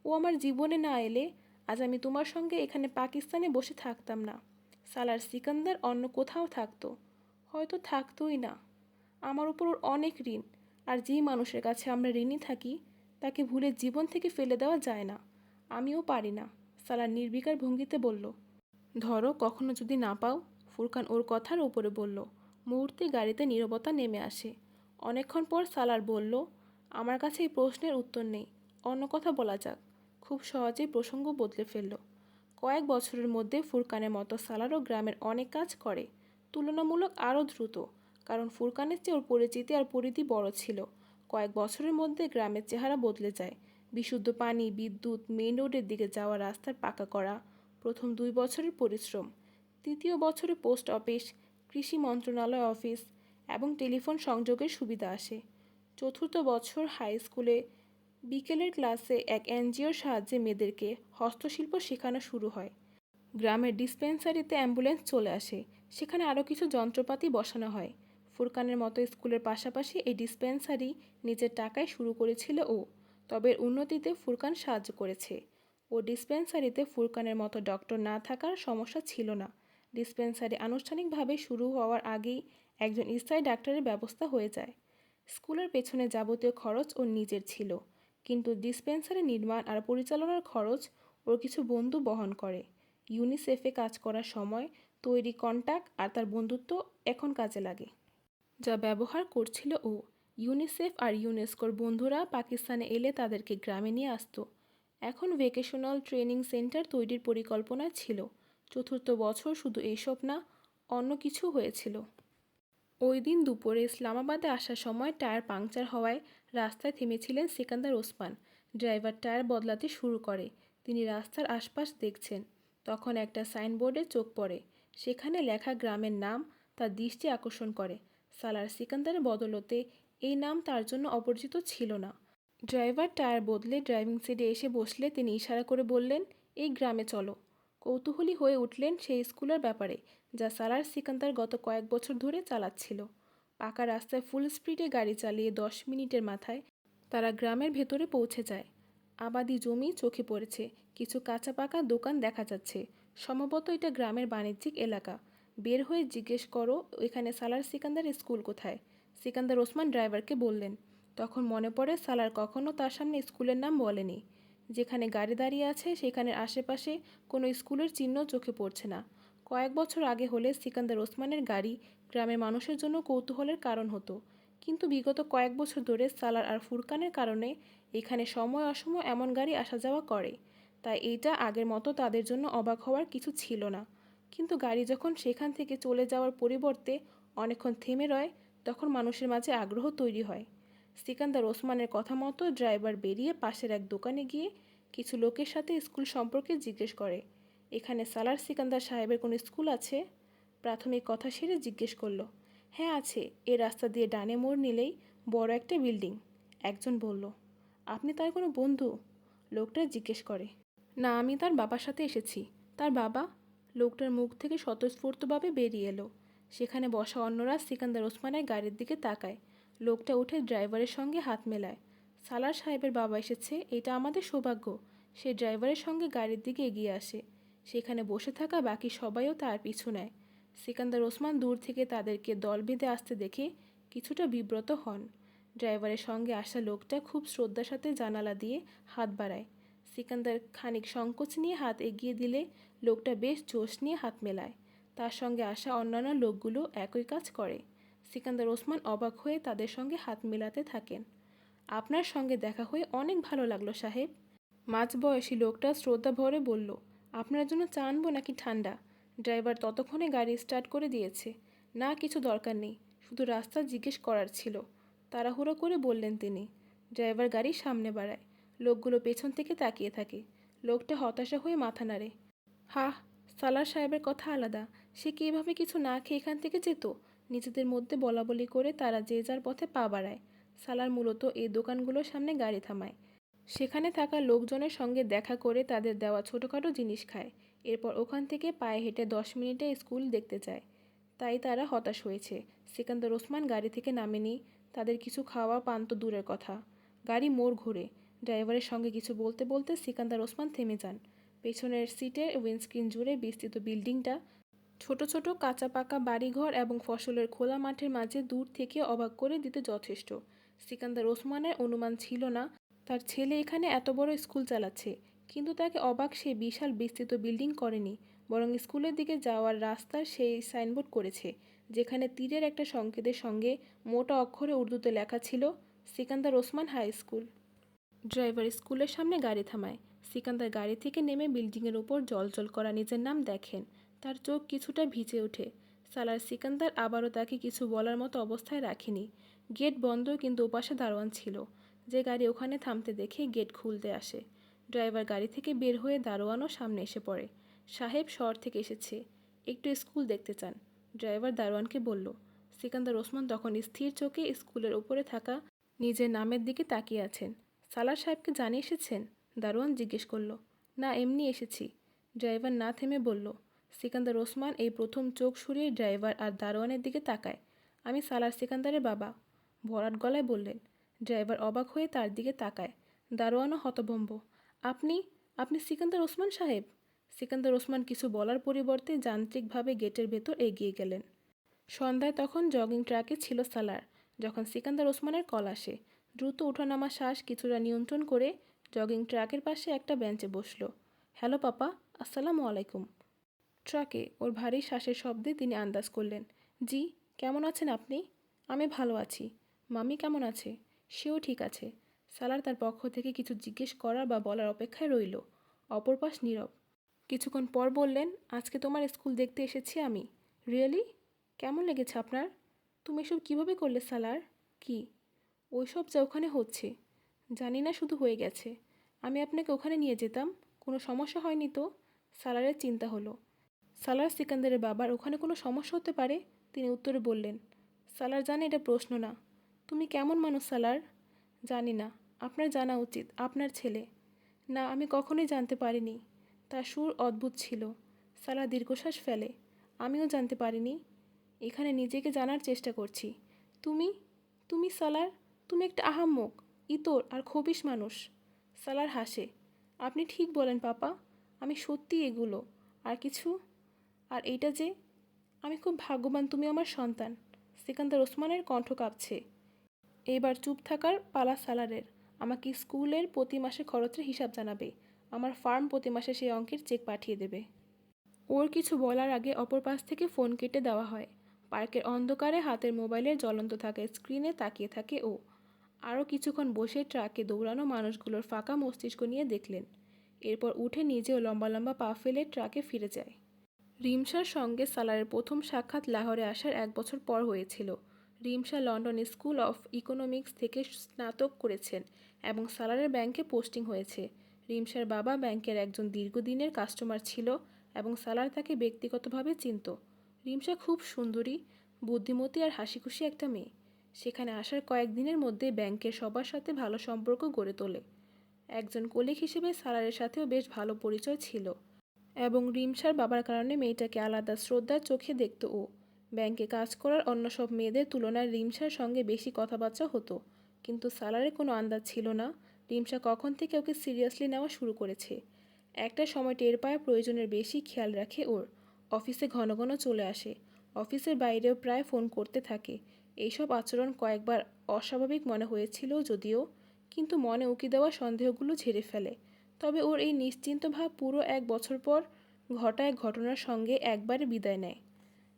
ও আমার জীবনে না এলে আজ আমি তোমার সঙ্গে এখানে পাকিস্তানে বসে থাকতাম না। সালার সিকান্দার অন্য কোথাও থাকতো, হয়তো থাকতোই না। আমার উপর ওর অনেক ঋণ, আর যেই মানুষের কাছে আমরা ঋণী থাকি তাকে ভুলে জীবন থেকে ফেলে দেওয়া যায় না। আমিও পারি না। সালার নির্বিকার ভঙ্গিতে বলল, ধরো কখনো যদি না পাও? ফুরকান ওর কথার উপরে বলল। মুহূর্তে গাড়িতে নীরবতা নেমে আসে। অনেকক্ষণ পর সালার বলল, আমার কাছে এই প্রশ্নের উত্তর নেই, অন্য কথা বলা যাক। খুব সহজেই প্রসঙ্গ বদলে ফেলল। কয়েক বছরের মধ্যে ফুরকানের মতো সালারও গ্রামের অনেক কাজ করে, তুলনামূলক আরও দ্রুত, কারণ ফুরকানের চেয়ে ওর পরিচিতি আর পরিধি বড় ছিল। কয়েক বছরের মধ্যে গ্রামের চেহারা বদলে যায়। বিশুদ্ধ পানি, বিদ্যুৎ, মেইন রোডের দিকে যাওয়া রাস্তার পাকা করা, প্রথম 2 বছরের পরিশ্রম। তৃতীয় বছরে পোস্ট অফিস, কৃষি মন্ত্রণালয় অফিস এবং টেলিফোন সংযোগের সুবিধা আসে। চতুর্থ বছর হাই স্কুলে বিকেলের ক্লাসে এক এনজিওর সাহায্যে মেয়েদেরকে হস্তশিল্প শেখানো শুরু হয়। গ্রামের ডিসপেন্সারিতে অ্যাম্বুলেন্স চলে আসে, সেখানে আরও কিছু যন্ত্রপাতি বসানো হয়। ফুরকানের মতো স্কুলের পাশাপাশি এই ডিসপেন্সারি নিজের টাকায় শুরু করেছিল ও, তবে এর উন্নতিতে ফুরকান সাহায্য করেছে। ও ডিসপেন্সারিতে ফুরকানের মতো ডক্টর না থাকার সমস্যা ছিল না। ডিসপেন্সারি আনুষ্ঠানিকভাবে শুরু হওয়ার আগেই একজন স্থায়ী ডাক্তারের ব্যবস্থা হয়ে যায়। স্কুলের পেছনে যাবতীয় খরচ ওর নিজের ছিল, কিন্তু ডিসপেন্সারি নির্মাণ আর পরিচালনার খরচ ওর কিছু বন্ধু বহন করে। ইউনিসেফে কাজ করার সময় তৈরি কন্টাক্ট আর তার বন্ধুত্ব এখন কাজে লাগে, যা ব্যবহার করছিল ও। ইউনিসেফ আর ইউনেস্কোর বন্ধুরা পাকিস্তানে এলে তাদেরকে গ্রামে নিয়ে আসতো। এখন ভেকেশনাল ট্রেনিং সেন্টার তৈরির পরিকল্পনা ছিল। চতুর্থ বছর শুধু এইসব না, অন্য কিছু হয়েছিল। ওই দিন দুপুরে ইসলামাবাদে আসার সময় টায়ার পাংচার হওয়ায় রাস্তায় থেমেছিলেন সিকান্দার ওসমান। ড্রাইভার টায়ার বদলাতে শুরু করে। তিনি রাস্তার আশপাশ দেখছেন। তখন একটা সাইনবোর্ডে চোখ পড়ে। সেখানে লেখা গ্রামের নাম তার দৃষ্টি আকর্ষণ করে। সালার সিকান্দারের বদলতে এই নাম তার জন্য অপরিচিত ছিল না। ড্রাইভার টায়ার বদলে ড্রাইভিং সিটে এসে বসলে তিনি ইশারা করে বললেন, এই গ্রামে চলো। কৌতূহলী হয়ে উঠলেন সেই স্কুলের ব্যাপারে, যা সালার সিকান্দার গত কয়েক বছর ধরে চালাচ্ছিল। পাকা রাস্তায় ফুল স্পিডে গাড়ি চালিয়ে 10 মিনিটের মাথায় তারা গ্রামের ভেতরে পৌঁছে যায়। আবাদি জমি চোখে পড়েছে, কিছু কাঁচা পাকা দোকান দেখা যাচ্ছে। সম্ভবত এটা গ্রামের বাণিজ্যিক এলাকা। বের হয়ে জিজ্ঞেস করো এখানে সালার সিকান্দার স্কুল কোথায়। সিকান্দার ওসমান ড্রাইভারকে বললেন। তখন মনে পড়ে সালার কখনো তার সামনে স্কুলের নাম বলেনি। যেখানে গাড়ি দাঁড়িয়ে আছে সেখানের আশেপাশে কোনো স্কুলের চিহ্ন চোখে পড়ছে না। কয়েক বছর আগে হলে সিকান্দার ওসমানের গাড়ি গ্রামের মানুষের জন্য কৌতূহলের কারণ হতো, কিন্তু বিগত কয়েক বছর ধরে সালার আর ফুরকানের কারণে এখানে সময় অসময় এমন গাড়ি আসা যাওয়া করে, তাই এইটা আগের মতো তাদের জন্য অবাক হওয়ার কিছু ছিল না। কিন্তু গাড়ি যখন সেখান থেকে চলে যাওয়ার পরিবর্তে অনেকক্ষণ থেমে রয়, তখন মানুষের মাঝে আগ্রহ তৈরি হয়। সিকান্দার ওসমানের কথা মতো ড্রাইভার বেরিয়ে পাশের এক দোকানে গিয়ে কিছু লোকের সাথে স্কুল সম্পর্কে জিজ্ঞেস করে। এখানে সালার সিকান্দার সাহেবের কোনো স্কুল আছে? প্রাথমিক কথা সেরে জিজ্ঞেস করলো। হ্যাঁ আছে, এ রাস্তা দিয়ে ডানে মোড় নিলেই বড় একটা বিল্ডিং। একজন বলল। আপনি তার কোনো বন্ধু? লোকটা জিজ্ঞেস করে। না, আমি তার বাবার সাথে এসেছি। তার বাবা? লোকটার মুখ থেকে স্বতঃস্ফূর্তভাবে বেরিয়ে এলো। সেখানে বসা অন্যরা সিকান্দার ওসমানের গাড়ির দিকে তাকায়। লোকটা উঠে ড্রাইভারের সঙ্গে হাত মেলায়। সালার সাহেবের বাবা এসেছে, এটা আমাদের সৌভাগ্য। সে ড্রাইভারের সঙ্গে গাড়ির দিকে এগিয়ে আসে। সেখানে বসে থাকা বাকি সবাইও তার পিছু নেয়। সিকান্দার ওসমান দূর থেকে তাদেরকে দল বেঁধে আসতে দেখে কিছুটা বিব্রত হন। ড্রাইভারের সঙ্গে আসা লোকটা খুব শ্রদ্ধার সাথে জানালা দিয়ে হাত বাড়ায়। সিকান্দার খানিক সংকোচ নিয়ে হাত এগিয়ে দিলে লোকটা বেশ জোশ নিয়ে হাত মেলায়। তার সঙ্গে আসা অন্যান্য লোকগুলো একই কাজ করে। সিকান্দার ওসমান অবাক হয়ে তাদের সঙ্গে হাত মেলাতে থাকেন। আপনার সঙ্গে দেখা হয়ে অনেক ভালো লাগলো সাহেব। মাঝবয়সী লোকটা শ্রদ্ধা ভরে বলল। আপনার জন্য চা আনবো নাকি ঠান্ডা? ড্রাইভার ততক্ষণে গাড়ি স্টার্ট করে দিয়েছে। না, কিছু দরকার নেই, শুধু রাস্তা জিজ্ঞেস করার ছিল, তাড়াহুড়ো করে বললেন তিনি। ড্রাইভার গাড়ির সামনে বাড়ায়। লোকগুলো পেছন থেকে তাকিয়ে থাকে। লোকটা হতাশা হয়ে মাথা নাড়ে। হাহ, সালার সাহেবের কথা আলাদা। সে কি এভাবে কিছু না খেয়ে এখান থেকে যেত? নিজেদের মধ্যে বলাবলি করে তারা যে যার পথে পা বাড়ায়। সালার মূলত এই দোকানগুলোর সামনে গাড়ি থামায়। সেখানে থাকা লোকজনের সঙ্গে দেখা করে তাদের দেওয়া ছোটোখাটো জিনিস খায়। এরপর ওখান থেকে পায়ে হেঁটে 10 মিনিটে স্কুল দেখতে যায়। তাই তারা হতাশ হয়েছে। সিকান্দার ওসমান গাড়ি থেকে নামেনি। তাদের কিছু খাওয়া পান তো দূরের কথা। গাড়ি মোড় ঘুরে। ড্রাইভারের সঙ্গে কিছু বলতে বলতে সিকান্দার ওসমান থেমে যান। পেছনের সিটের উইন্ডস্ক্রিন জুড়ে বিস্তৃত বিল্ডিংটা, ছোট ছোট কাঁচা পাকা বাড়িঘর এবং ফসলের খোলা মাঠের মাঝে দূর থেকে অবাক করে দিতে যথেষ্ট। সিকান্দার ওসমানের অনুমান ছিল না তার ছেলে এখানে এত বড় স্কুল চালাচ্ছে, কিন্তু তাকে অবাক সে বিশাল বিস্তৃত বিল্ডিং করেনি, বরং স্কুলের দিকে যাওয়ার রাস্তার সেই সাইনবোর্ড করেছে, যেখানে তীরের একটা সংকেতের সঙ্গে মোটা অক্ষরে উর্দুতে লেখা ছিল Sikandar Osman high school. Driver স্কুলের সামনে গাড়ি থামায়। সিকান্দার গাড়ি থেকে নেমে বিল্ডিংয়ের উপর জলজল করা নিজের নাম দেখেন। তার চোখ কিছুটা ভিজে ওঠে। সালার সিকান্দার আবারও তাকে কিছু বলার মতো অবস্থায় রাখেনি। গেট বন্ধ, কিন্তু ওপাশে দারোয়ান ছিল, যে গাড়ি ওখানে থামতে দেখে গেট খুলতে আসে। ড্রাইভার গাড়ি থেকে বের হয়ে দারোয়ানও সামনে এসে পড়ে। সাহেব শহর থেকে এসেছে, একটু স্কুল দেখতে চান। ড্রাইভার দারোয়ানকে বলল। সিকান্দার ওসমান তখন স্থির চোখে স্কুলের উপরে থাকা নিজের নামের দিকে তাকিয়ে আছেন। সালার সাহেবকে জানিয়ে এসেছেন? দারোয়ান জিজ্ঞেস করল। না, এমনি এসেছি। ড্রাইভার না থেমে বলল। সিকান্দার ওসমান এই প্রথম চোখ সরিয়ে ড্রাইভার আর দারোয়ানের দিকে তাকায়। আমি সালার সিকান্দারের বাবা, ভরাট গলায় বললেন। ড্রাইভার অবাক হয়ে তার দিকে তাকায়। দারোয়ানও হতভম্ব। আপনি আপনি সিকান্দার ওসমান সাহেব? সিকান্দার ওসমান কিছু বলার পরিবর্তে যান্ত্রিকভাবে গেটের ভেতর এগিয়ে গেলেন। সন্ধ্যায় তখন জগিং ট্র্যাকে ছিল সালার, যখন সিকান্দার ওসমানের কল আসে। দ্রুত ওঠানামা শ্বাস কিছুটা নিয়ন্ত্রণ করে জগিং ট্র্যাকের পাশে একটা বেঞ্চে বসলো। হ্যালো পাপা, আসসালামু আলাইকুম। ট্রাকে ওর ভারী শ্বাসের শব্দে তিনি আন্দাজ করলেন। জি, কেমন আছেন আপনি? আমি ভালো আছি। মামি কেমন আছে? সেও ঠিক আছে। সালার তার পক্ষ থেকে কিছু জিজ্ঞেস করার বা বলার অপেক্ষায় রইল। অপর পাশ নীরব। কিছুক্ষণ পর বললেন, আজকে তোমার স্কুল দেখতে এসেছি আমি। রিয়েলি? কেমন লেগেছে আপনার? তুমি এসব কীভাবে করলে সালার? কি? ওইসব যা ওখানে হচ্ছে। জানি না, শুধু হয়ে গেছে। আমি আপনাকে ওখানে নিয়ে যেতাম, কোনো সমস্যা হয়নি তো? সালারের চিন্তা হলো। সালার সিকান্দারের বাবার ওখানে কোনো সমস্যা হতে পারে? তিনি উত্তরে বললেন। সালার জানে এটা প্রশ্ন না। তুমি কেমন মানুষ সালার? জানি না, আপনার জানা উচিত, আপনার ছেলে। না, আমি কখনোই জানতে পারিনি। তার সুর অদ্ভুত ছিল। সালার দীর্ঘশ্বাস ফেলে। আমিও জানতে পারিনি। এখানে নিজেকে জানার চেষ্টা করছি। তুমি তুমি সালার, তুমি একটা আহাম্মক, ইতর আর খবিশ মানুষ। সালার হাসে। আপনি ঠিক বলেন পাপা, আমি সত্যি এগুলো। আর কিছু, আর এইটা যে আমি খুব ভাগ্যবান তুমি আমার সন্তান। সিকান্দার ওসমানের কণ্ঠ কাঁপছে। এইবার চুপ থাকার পালা সালারের। আমাকে স্কুলের প্রতি মাসে খরচের হিসাব জানাবে। আমার ফার্ম প্রতি মাসে সেই অঙ্কের চেক পাঠিয়ে দেবে। ওর কিছু বলার আগে অপর পাশ থেকে ফোন কেটে দেওয়া হয়। পার্কের অন্ধকারে হাতের মোবাইলের জ্বলন্ত থাকা স্ক্রিনে তাকিয়ে থাকে ও। আরও কিছুক্ষণ বসে ট্রাকে দৌড়ানো মানুষগুলোর ফাঁকা মস্তিষ্ক নিয়ে দেখলেন। এরপর উঠে নিজেও লম্বা লম্বা পা ফেলে ট্রাকে ফিরে যায়। রিমশার সঙ্গে সালারের প্রথম সাক্ষাৎ লাহোরে আসার 1 বছর পর হয়েছিল। রিমশা লন্ডন স্কুল অফ ইকোনমিক্স থেকে স্নাতক করেছেন এবং সালারের ব্যাংকে পোস্টিং হয়েছে। রিমশার বাবা ব্যাংকের একজন দীর্ঘদিনের কাস্টমার ছিল এবং সালার তাকে ব্যক্তিগতভাবে চিনত। রিমশা খুব সুন্দরী, বুদ্ধিমতী আর হাসিখুশি একটা মেয়ে। সেখানে আসার কয়েকদিনের মধ্যে ব্যাংকের সবার সাথে ভালো সম্পর্ক গড়ে তোলে। একজন কলিগ হিসেবে সালারের সাথেও বেশ ভালো পরিচয় ছিল এবং রিমশার বাবার কারণে মেয়েটাকে আলাদা শ্রদ্ধার চোখে দেখত ও। ব্যাংকে কাজ করার অন্য সব মেয়েদের তুলনায় রিমশার সঙ্গে বেশি কথাবার্তা হতো, কিন্তু সালারের কোনো আন্দাজ ছিল না রিমশা কখন থেকে ওকে সিরিয়াসলি নেওয়া শুরু করেছে। একটা সময় টের পায় প্রয়োজনের বেশি খেয়াল রাখে ওর। অফিসে ঘন ঘন চলে আসে, অফিসের বাইরেও প্রায় ফোন করতে থাকে। এইসব আচরণ কয়েকবার অস্বাভাবিক মনে হয়েছিল যদিও, কিন্তু মনে উকি দেওয়া সন্দেহগুলো ঝেড়ে ফেলে। তবে ওর এই নিশ্চিন্ত ভাব পুরো 1 বছর পর ঘটা এক ঘটনার সঙ্গে একবারে বিদায় নেয়।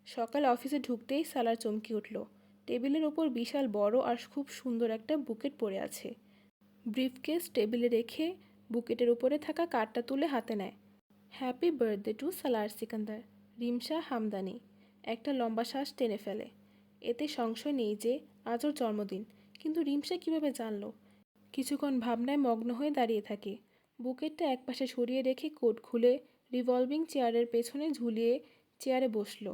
সকালে অফিসে ঢুকতেই সালার চমকে উঠল। টেবিলের ওপর বিশাল বড় আর খুব সুন্দর একটা বুকেট পড়ে আছে। ব্রিফকেস টেবিলে রেখে বুকেটের উপরে থাকা কার্ডটা তুলে হাতে নেয়। হ্যাপি বার্থডে টু সালার সিকান্দার, রিমশা হামদানি। একটা লম্বা শ্বাস টেনে ফেলে। এতে সংশয় নেই যে আজ ওর জন্মদিন, কিন্তু রিমশা কিভাবে জানল? কিছুক্ষণ ভাবনায় মগ্ন হয়ে দাঁড়িয়ে থাকে। বুকেটটা একপাশে সরিয়ে রেখে কোট খুলে রিভলভিং চেয়ারের পেছনে ঝুলিয়ে চেয়ারে বসল।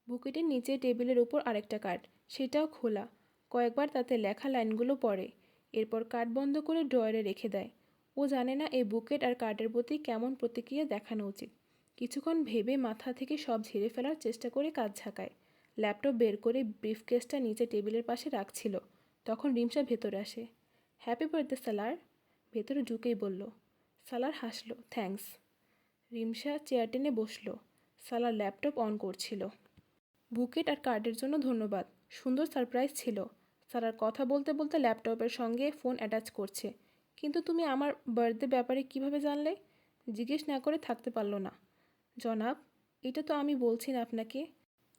বুকেটের নিচে টেবিলের উপর আরেকটা কার্ড, সেটাও খোলা। কয়েকবার তাতে লেখা লাইনগুলো পড়ে, এরপর কার্ড বন্ধ করে ড্রয়ারে রেখে দেয়। ও জানে না এই বুকেট আর কার্ডের প্রতি কেমন প্রতিক্রিয়া দেখানো উচিত। কিছুক্ষণ ভেবে মাথা থেকে সব ঝেড়ে ফেলার চেষ্টা করে কাজ ঝাঁকায়। ল্যাপটপ বের করে ব্রিফকেসটা নিচে টেবিলের পাশে রাখছিল, তখন রিমশা ভেতরে আসে। হ্যাপি বার্থডে সালার, ভেতরে ঢুকেই বলল। সালার হাসলো, থ্যাঙ্কস। রিমশা চেয়ার টেনে বসল। সালার ল্যাপটপ অন করছিল। বুকেট আর কার্ডের জন্য ধন্যবাদ, সুন্দর সারপ্রাইজ ছিল। সালার কথা বলতে বলতে ল্যাপটপের সঙ্গে ফোন অ্যাটাচ করছে। কিন্তু তুমি আমার বার্থডে ব্যাপারে কিভাবে জানলে? জিজ্ঞেস না করে থাকতে পারল না। জনাব, এটা তো আমি বলছি না আপনাকে,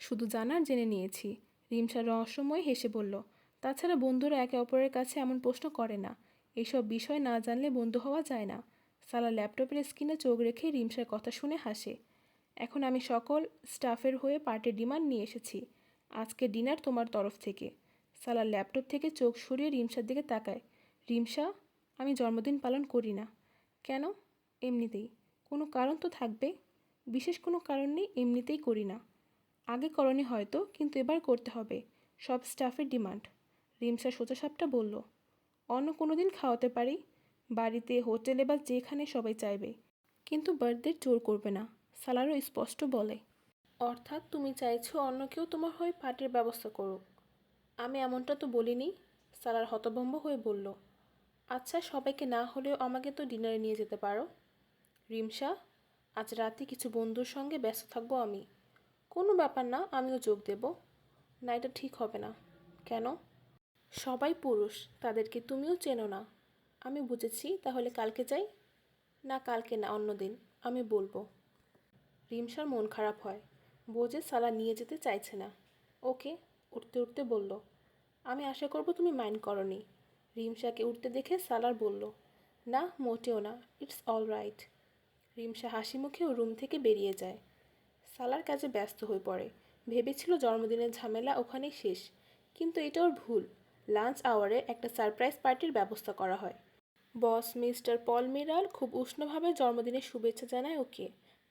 শুধু জানার জেনে নিয়েছি। রিমশা রহস্যময় হেসে বলল। তাছাড়া বন্ধুরা একে অপরের কাছে এমন প্রশ্ন করে না। এইসব বিষয় না জানলে বন্ধু হওয়া যায় না। সালা ল্যাপটপের স্ক্রিনে চোখ রেখে রিমশার কথা শুনে হাসে। এখন আমি সকল স্টাফের হয়ে পার্টির ডিমান্ড নিয়ে এসেছি। আজকে ডিনার তোমার তরফ থেকে। সালা ল্যাপটপ থেকে চোখ সরিয়ে রিমশার দিকে তাকায়। রিমশা, আমি জন্মদিন পালন করি না। কেন? এমনিতেই। কোনো কারণ তো থাকবে। বিশেষ কোনো কারণ নেই, এমনিতেই করি না। আগে করনি হয়তো, কিন্তু এবার করতে হবে। সব স্টাফের ডিমান্ড। রিমশা সোজাসাপটা বলল। অন্য কোনো দিন খাওয়াতে পারি, বাড়িতে, হোটেলে বা যেখানে সবাই চাইবে, কিন্তু বার্থডে জোর করবে না। সালারও স্পষ্ট বলে। অর্থাৎ তুমি চাইছো অন্য কেউ তোমার হয়ে পার্টির ব্যবস্থা করুক? আমি এমনটা তো বলিনি। সালার হতভম্ব হয়ে বলল। আচ্ছা, সবাইকে না হলেও আমাকে তো ডিনারে নিয়ে যেতে পারো। রিমশা, আজ রাতে কিছু বন্ধুর সঙ্গে ব্যস্ত থাকবো আমি। কোনো ব্যাপার না, আমিও যোগ দেব। না, এটা ঠিক হবে না। কেন? সবাই পুরুষ, তাদেরকে তুমিও চেনো না। আমি বুঝেছি, তাহলে কালকে যাই। না, কালকে না, অন্যদিন। আমি বলবো। রিমশার মন খারাপ হয়, বোঝে সালা নিয়ে যেতে চাইছে না। ওকে, উঠতে উঠতে বলল। আমি আশা করব তুমি মাইন্ড করনি। রিমশাকে উঠতে দেখে সালার বলল। না, মোটেও না, ইটস অল রাইট। রিমশা হাসি মুখে রুম থেকে বেরিয়ে যায়। সালার কাজে ব্যস্ত হয়ে পড়ে। ভেবেছিল জন্মদিনের ঝামেলা ওখানেই শেষ, কিন্তু এটা ওর ভুল। লাঞ্চ আওয়ারে একটা সারপ্রাইজ পার্টির ব্যবস্থা করা হয়। বস মিস্টার পল মিরাল খুব উষ্ণভাবে জন্মদিনের শুভেচ্ছা জানায় ওকে।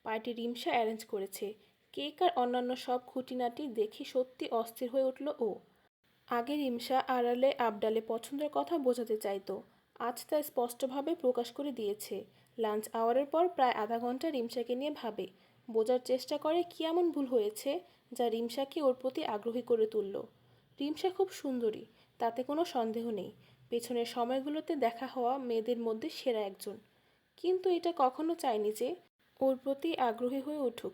পার্টি রিমশা অ্যারেঞ্জ করেছে। কেক আর অন্যান্য সব খুঁটিনাটি দেখে সত্যি অস্থির হয়ে উঠল ও। আগে রিমশা আড়ালে আবডালে পছন্দের কথা বোঝাতে চাইতো, আজ তা স্পষ্টভাবে প্রকাশ করে দিয়েছে। লাঞ্চ আওয়ারের পর প্রায় আধা ঘন্টা রিমসাকে নিয়ে ভাবে, বোঝার চেষ্টা করে কী এমন ভুল হয়েছে যা রিমসাকে ওর প্রতি আগ্রহী করে তুলল। রিমসা খুব সুন্দরী, তাতে কোনো সন্দেহ নেই। পেছনের সময়গুলোতে দেখা হওয়া মেয়েদের মধ্যে সেরা একজন। কিন্তু এটা কখনো চায়নি যে ওর প্রতি আগ্রহী হয়ে উঠুক।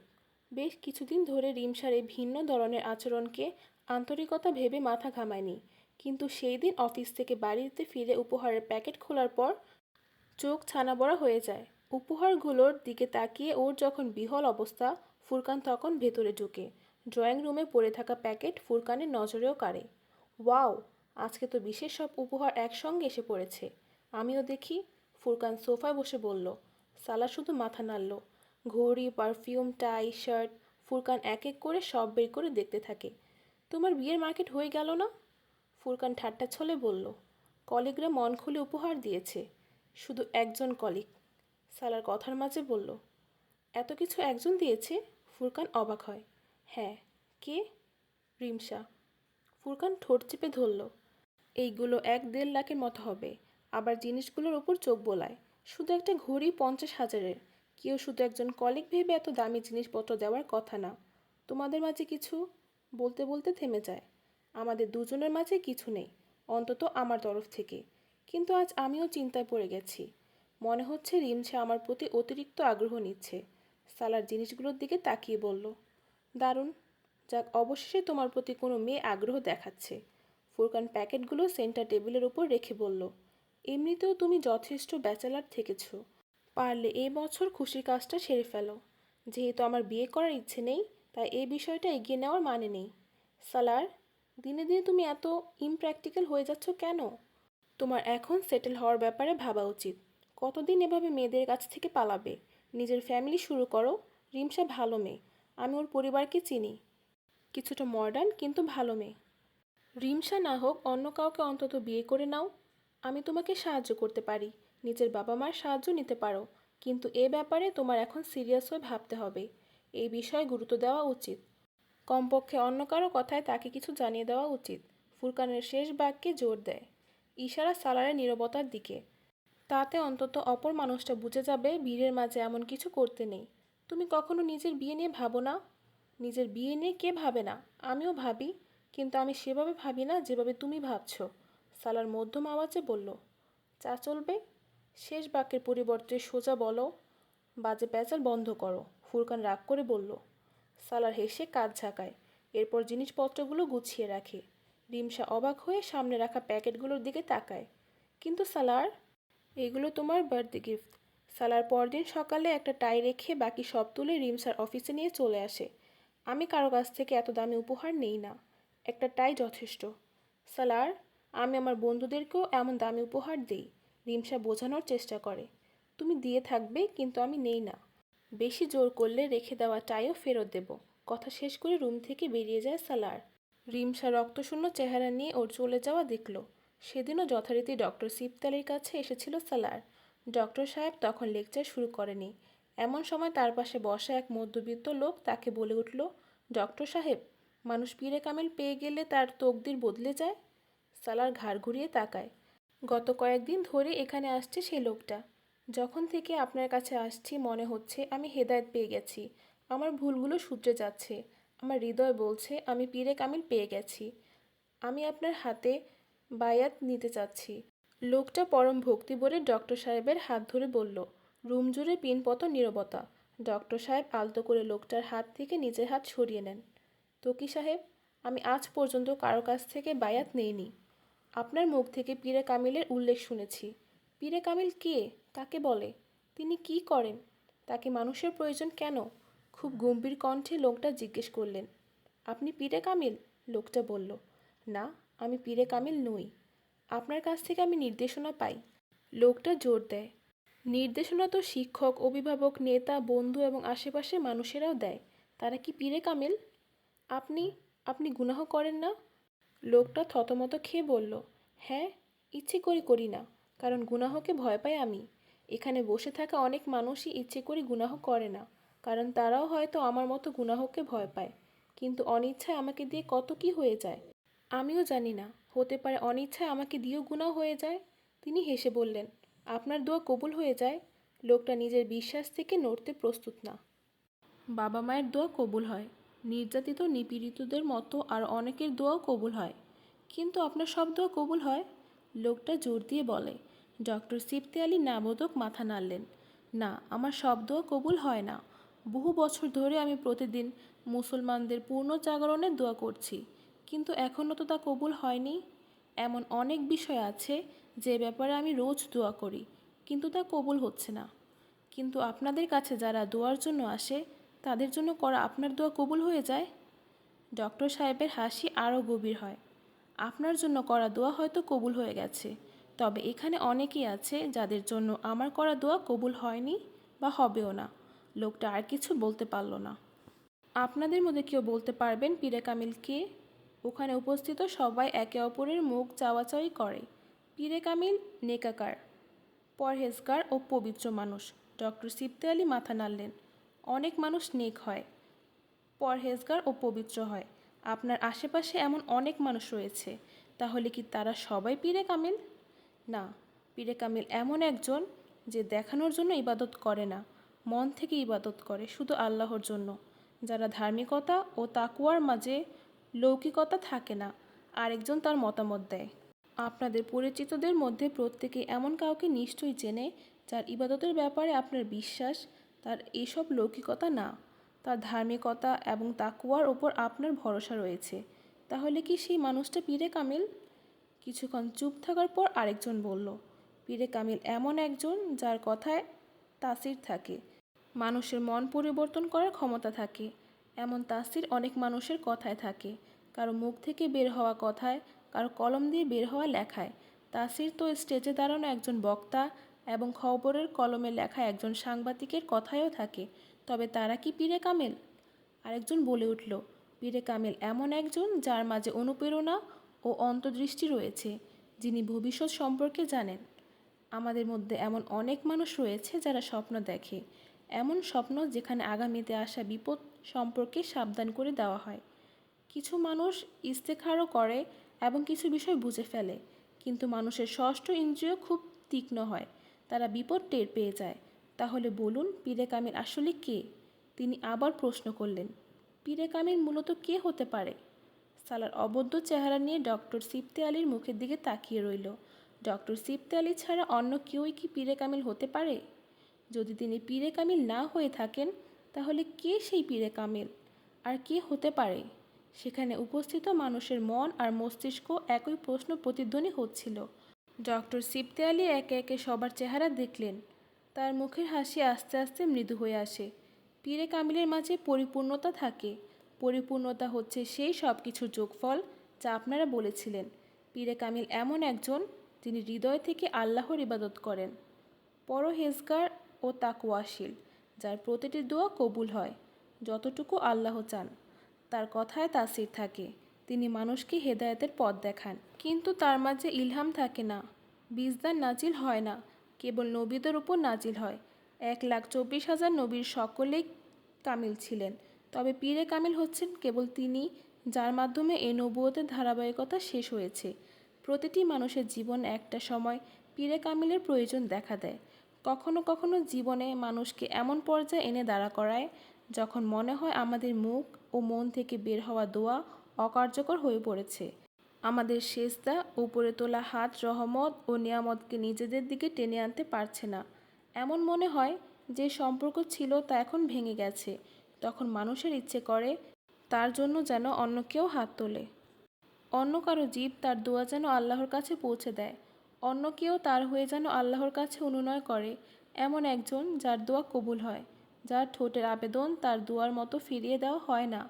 বেশ কিছুদিন ধরে রিমসার এই ভিন্ন ধরনের আচরণকে আন্তরিকতা ভেবে মাথা ঘামায়নি, কিন্তু সেই দিন অফিস থেকে বাড়িতে ফিরে উপহারের প্যাকেট খোলার পর চোখ ছানাবড়া হয়ে যায়। উপহারগুলোর দিকে তাকিয়ে ওর যখন বিহল অবস্থা, ফুরকান তখন ভেতরে ঢুকে। ড্রয়িং রুমে পড়ে থাকা প্যাকেট ফুরকানের নজরেও কাড়ে। ওয়াও, আজকে তো বিশেষ সব উপহার একসঙ্গে এসে পড়েছে। আমিও দেখি। ফুরকান সোফায় বসে বলল। সালা শুধু মাথা নাড়ল। ঘড়ি, পারফিউম, টাই, শার্ট ফুরকান এক এক করে সব বের করে দেখতে থাকে। তোমার বিয়ের মার্কেট হয়ে গেল না? ফুরকান ঠাট্টা ছলে বলল। কলিগরা মন খুলে উপহার দিয়েছে। শুধু একজন কলিগ। সালার কথার মাঝে বলল, এত কিছু একজন দিয়েছে? ফুরকান অবাক হয়। হ্যাঁ। কে? রিমসা। ফুরকান ঠোঁট চেপে ধরল। এইগুলো 1-1.5 লাখের মতো হবে। আবার জিনিসগুলোর ওপর চোখ বোলায়। শুধু একটা ঘড়ি 50,000-এর। কেউ শুধু একজন কলিগ ভেবে এত দামি জিনিসপত্র দেওয়ার কথা না। তোমাদের মাঝে কিছু? বলতে বলতে থেমে যায়। আমাদের দুজনের মাঝে কিছু নেই, অন্তত আমার তরফ থেকে। কিন্তু আজ আমিও চিন্তায় পড়ে গেছি। মনে হচ্ছে রিমসা আমার প্রতি অতিরিক্ত আগ্রহ নিচ্ছে। সালার জিনিসগুলোর দিকে তাকিয়ে বলল, দারুণ। যাক, অবশেষে তোমার প্রতি কোনো মেয়ে আগ্রহ দেখাচ্ছে। ফুরকান প্যাকেটগুলো সেন্টার টেবিলের উপর রেখে বলল, এমনিতেও তুমি যথেষ্ট ব্যাচেলার থেকেছ। পারলে এই বছর খুশির কাজটা সেরে ফেলো। যেহেতু আমার বিয়ে করার ইচ্ছে নেই, তাই এই বিষয়টা এগিয়ে নেওয়ার মানে নেই। সালার, দিনে দিনে তুমি এত ইমপ্র্যাকটিক্যাল হয়ে যাচ্ছ কেন? তোমার এখন সেটেল হওয়ার ব্যাপারে ভাবা উচিত। কতদিন এভাবে মেয়েদের কাছ থেকে পালাবে? নিজের ফ্যামিলি শুরু করো। রিমসা ভালো মেয়ে, আমি ওর পরিবারকে চিনি। কিছুটা মডার্ন কিন্তু ভালো মেয়ে। রিমসা না হোক, অন্য কাউকে অন্তত বিয়ে করে নাও। আমি তোমাকে সাহায্য করতে পারি, নিজের বাবা মার সাহায্য নিতে পারো। কিন্তু এ ব্যাপারে তোমার এখন সিরিয়াস হয়ে ভাবতে হবে। এই বিষয়ে গুরুত্ব দেওয়া উচিত। কমপক্ষে অন্য কারো কথায় তাকে কিছু জানিয়ে দেওয়া উচিত। ফুরকানের শেষ বাক্যে জোর দেয়, ইশারা সালারের নীরবতার দিকে। তাতে অন্তত অপর মানুষটা বুঝে যাবে ভিড়ের মাঝে এমন কিছু করতে নেই। তুমি কখনো নিজের বিয়ে নিয়ে ভাবো না? নিজের বিয়ে নিয়ে কে ভাবে না? আমিও ভাবি, কিন্তু আমি সেভাবে ভাবি না যেভাবে তুমি ভাবছো। সালার মধ্যম আওয়াজে বলল। চা চলবে? শেষ বাক্যের পরিবর্তে সোজা বলো, বাজে প্যাচাল বন্ধ করো। ফুরকান রাগ করে বলল। সালার হেসে কাঁধ ঝাঁকায়, এরপর জিনিসপত্রগুলো গুছিয়ে রাখে। রিমসা অবাক হয়ে সামনে রাখা প্যাকেটগুলোর দিকে তাকায়। কিন্তু সালার, এগুলো তোমার বার্থডে গিফট। সালার পরদিন সকালে একটা টাই রেখে বাকি সব তুলে রিমসার অফিসে নিয়ে চলে আসে। আমি কারো কাছ থেকে এত দামি উপহার নেই না, একটা টাই যথেষ্ট। সালার, আমি আমার বন্ধুদেরকেও এমন দামি উপহার দেই। রিমসা বোঝানোর চেষ্টা করে, তুমি দিয়ে থাকবে কিন্তু আমি নেই না। বেশি জোর করলে রেখে দেওয়া টাইও ফেরত দেব। কথা শেষ করে রুম থেকে বেরিয়ে যায় সালার। রিমসা রক্তশূন্য চেহারা নিয়ে ওর চলে যাওয়া দেখল। সেদিনও যথারীতি ডক্টর সিপতালির কাছে এসেছিল সালার। ডক্টর সাহেব তখন লেকচার শুরু করেনি। এমন সময় তার পাশে বসা এক মধ্যবিত্ত লোক তাকে বলে উঠল, ডক্টর সাহেব, মানুষ পীরে কামিল পেয়ে গেলে তার তকদির বদলে যায়। সালার ঘাড় ঘুরিয়ে তাকায়। গত কয়েকদিন ধরে এখানে আসছে সেই লোকটা। যখন থেকে আপনার কাছে আসছি মনে হচ্ছে আমি হেদায়েত পেয়ে গেছি। আমার ভুলগুলো শুধরে যাচ্ছে। আমার হৃদয় বলছে আমি পীরে কামিল পেয়ে গেছি। আমি আপনার হাতে বায়াত নিতে চাচ্ছি। লোকটা পরম ভক্তি ভরে ডক্টর সাহেবের হাত ধরে বলল। রুম জুড়ে পিনপতন নীরবতা। ডক্টর সাহেব আলতো করে লোকটার হাত থেকে নিজের হাত সরিয়ে নেন। তকি সাহেব, আমি আজ পর্যন্ত কারো কাছ থেকে বায়াত নেইনি। আপনার মুখ থেকে পীরে কামিলের উল্লেখ শুনেছি। পীরে কামিল কে? কাকে বলে? তিনি কি করেন? তাকে মানুষের প্রয়োজন কেন? খুব গম্ভীর কণ্ঠে লোকটা জিজ্ঞেস করলেন। আপনি পীরে কামিল? লোকটা বলল, না, আমি পীরে কামিল নই। আপনার কাছ থেকে আমি নির্দেশনা পাই। লোকটা জোর দেয়, নির্দেশনা তো শিক্ষক, অভিভাবক, নেতা, বন্ধু এবং আশেপাশের মানুষেরাও দেয়। তারা কি পীরে কামিল? আপনি আপনি গুনাহ করেন না? লোকটা থতমত খেয়ে বলল, হ্যাঁ, ইচ্ছে করি করি না, কারণ গুনাহকে ভয় পাই আমি। এখানে বসে থাকা অনেক মানুষই ইচ্ছে করে গুনাহ করে না, কারণ তারাও হয়তো আমার মতো গুনাহকে ভয় পায়। কিন্তু অনিচ্ছায় আমাকে দিয়ে কত কি হয়ে যায়। আমিও জানি না, হতে পারে অনিচ্ছায় আমাকে দিয়েও গুনাহ হয়ে যায়। তিনি হেসে বললেন, আপনার দোয়া কবুল হয়ে যায়। লোকটা নিজের বিশ্বাস থেকে নড়তে প্রস্তুত না। বাবা মায়ের দোয়া কবুল হয়, নির্যাতিত নিপীড়িতদের মতো আর অনেকের দোয়াও কবুল হয়, কিন্তু আপনার সব দোয়া কবুল হয়? লোকটা জোর দিয়ে বলে। ডক্টর সিফতে আলী নাবোধক মাথা নাড়লেন। না, আমার সব দোয়া কবুল হয় না। বহু বছর ধরে আমি প্রতিদিন মুসলমানদের পূর্ণ জাগরণে দোয়া করছি, কিন্তু এখনও তো তা কবুল হয়নি। এমন অনেক বিষয় আছে যে ব্যাপারে আমি রোজ দোয়া করি, কিন্তু তা কবুল হচ্ছে না। কিন্তু আপনাদের কাছে যারা দোয়ার জন্য আসে, তাদের জন্য করা আপনার দোয়া কবুল হয়ে যায়। ডক্টর সাহেবের হাসি আরও গভীর হয়। আপনার জন্য করা দোয়া হয়তো কবুল হয়ে গেছে, তবে এখানে অনেকেই আছে যাদের জন্য আমার করা দোয়া কবুল হয়নি বা হবেও না। লোকটা আর কিছু বলতে পারল না। আপনাদের মধ্যে কেউ বলতে পারবেন পীরে কামিল কে? ওখানে উপস্থিত সবাই একে অপরের মুখ চাওয়াচাওয়ি করে। পীরে কামিল নেকাকার, পরহেজগার ও পবিত্র মানুষ। ডক্টর সিফতে আলী মাথা নাড়লেন। অনেক মানুষ নেক হয়, পরহেজগার ও পবিত্র হয়। আপনার আশেপাশে এমন অনেক মানুষ রয়েছে, তাহলে কি তারা সবাই পীরে কামিল? না, পীরে কামিল এমন একজন যে দেখানোর জন্য ইবাদত করে না, মন থেকে ইবাদত করে শুধু আল্লাহর জন্য। যারা ধার্মিকতা ও তাকুয়ার মাঝে লৌকিকতা থাকে না, আরেকজন তার মতামত দেয়। আপনাদের পরিচিতদের মধ্যে প্রত্যেকে এমন কাউকে নিশ্চয়ই চেনে যার ইবাদতের ব্যাপারে আপনার বিশ্বাস তার এসব লৌকিকতা না, তার ধার্মিকতা এবং তাকুয়ার ওপর আপনার ভরসা রয়েছে। তাহলে কি সেই মানুষটা পীরে কামিল? কিছুক্ষণ চুপ থাকার পর আরেকজন বলল, পীরে কামিল এমন একজন যার কথায় তাসির থাকে, মানুষের মন পরিবর্তন করার ক্ষমতা থাকে। এমন তাসির অনেক মানুষের কথায় থাকে, কারো মুখ থেকে বের হওয়া কথায়, কারো কলম দিয়ে বের হওয়া লেখায়। তাসির তো স্টেজে দাঁড়ানো একজন বক্তা এবং খবরের কলমে লেখা একজন সাংবাদিকের কথায়ও থাকে। তবে তারা কি পীরে কামিল? আরেকজন বলে উঠল, পীরে কামিল এমন একজন যার মাঝে অনুপ্রেরণা ও অন্তর্দৃষ্টি রয়েছে, যিনি ভবিষ্যৎ সম্পর্কে জানেন। আমাদের মধ্যে এমন অনেক মানুষ রয়েছে যারা স্বপ্ন দেখে, এমন স্বপ্ন যেখানে আগামীতে আসা বিপদ সম্পর্কে সাবধান করে দেওয়া হয়। কিছু মানুষ ইস্তেখারও করে এবং কিছু বিষয় বুঝে ফেলে, কিন্তু মানুষের ষষ্ঠ ইন্দ্রিয় খুব তীক্ষ্ণ হয়, তারা বিপদ টের পেয়ে যায়। তাহলে বলুন, পীরে কামিল আসলে কে? তিনি আবার প্রশ্ন করলেন, পীরে কামিল মূলত কে হতে পারে? সালার অবদ্ধ চেহারা নিয়ে ডক্টর সিফতে আলীর মুখের দিকে তাকিয়ে রইল। ডক্টর সিফতে আলী ছাড়া অন্য কেউই কি পীরে কামিল হতে পারে? যদি তিনি পীরে কামিল না হয়ে থাকেন, তাহলে কে সেই পীরে কামিল? আর কে হতে পারে? সেখানে উপস্থিত মানুষের মন আর মস্তিষ্ক একই প্রশ্ন প্রতিধ্বনি হচ্ছিল। ডক্টর সিফতে আলী একে একে সবার চেহারা দেখলেন। তার মুখের হাসি আস্তে আস্তে মৃদু হয়ে আসে। পীরে কামিলের মাঝে পরিপূর্ণতা থাকে। পরিপূর্ণতা হচ্ছে সেই সব কিছুর যোগফল যা আপনারা বলেছিলেন। পীরে কামিল এমন একজন যিনি হৃদয় থেকে আল্লাহর ইবাদত করেন, পরহেজগার ও তাকওয়াশীল, যার প্রতিটি দোয়া কবুল হয় যতটুকু আল্লাহ চান। তার কথায় তাসির থাকে, তিনি মানুষকে হেদায়েতের পথ দেখান, কিন্তু তার মাঝে ইলহাম থাকে না। বিজদান নাজিল হয় না, কেবল নবীদের উপর নাজিল হয়। 1,24,000 নবীর সকলেই কামিল ছিলেন, তবে পীরে কামিল হচ্ছেন কেবল তিনি, যার মাধ্যমে এই নবুয়তের ধারাবাহিকতা শেষ হয়েছে। প্রতিটি মানুষের জীবনে একটা সময় পীরে কামিলের প্রয়োজন দেখা দেয়। কখনো কখনো জীবনে মানুষকে এমন পর্যায়ে এনে দাঁড়া করায় যখন মনে হয় আমাদের মুখ ও মন থেকে বের হওয়া দোয়া অকার্যকর হয়ে পড়েছে। আমাদের সেজদা, উপরে তোলা হাত রহমত ও নিয়ামতকে নিজেদের দিকে টেনে আনতে পারছে না। এমন মনে হয় যে সম্পর্ক ছিল তা এখন ভেঙে গেছে। তখন মানুষের ইচ্ছে করে তার জন্য যেন অন্য কেউ হাত তোলে। অন্য কারো জীব তার দোয়া যেন আল্লাহর কাছে পৌঁছে দেয়। অন্য কেউ তার হয়ে যেন আল্লাহর কাছে অনুনয় করে। এমন একজন যার দোয়া কবুল হয়, যার ঠোঁটের আবেদন তার দোয়ার মতো ফিরিয়ে দেওয়া হয় না।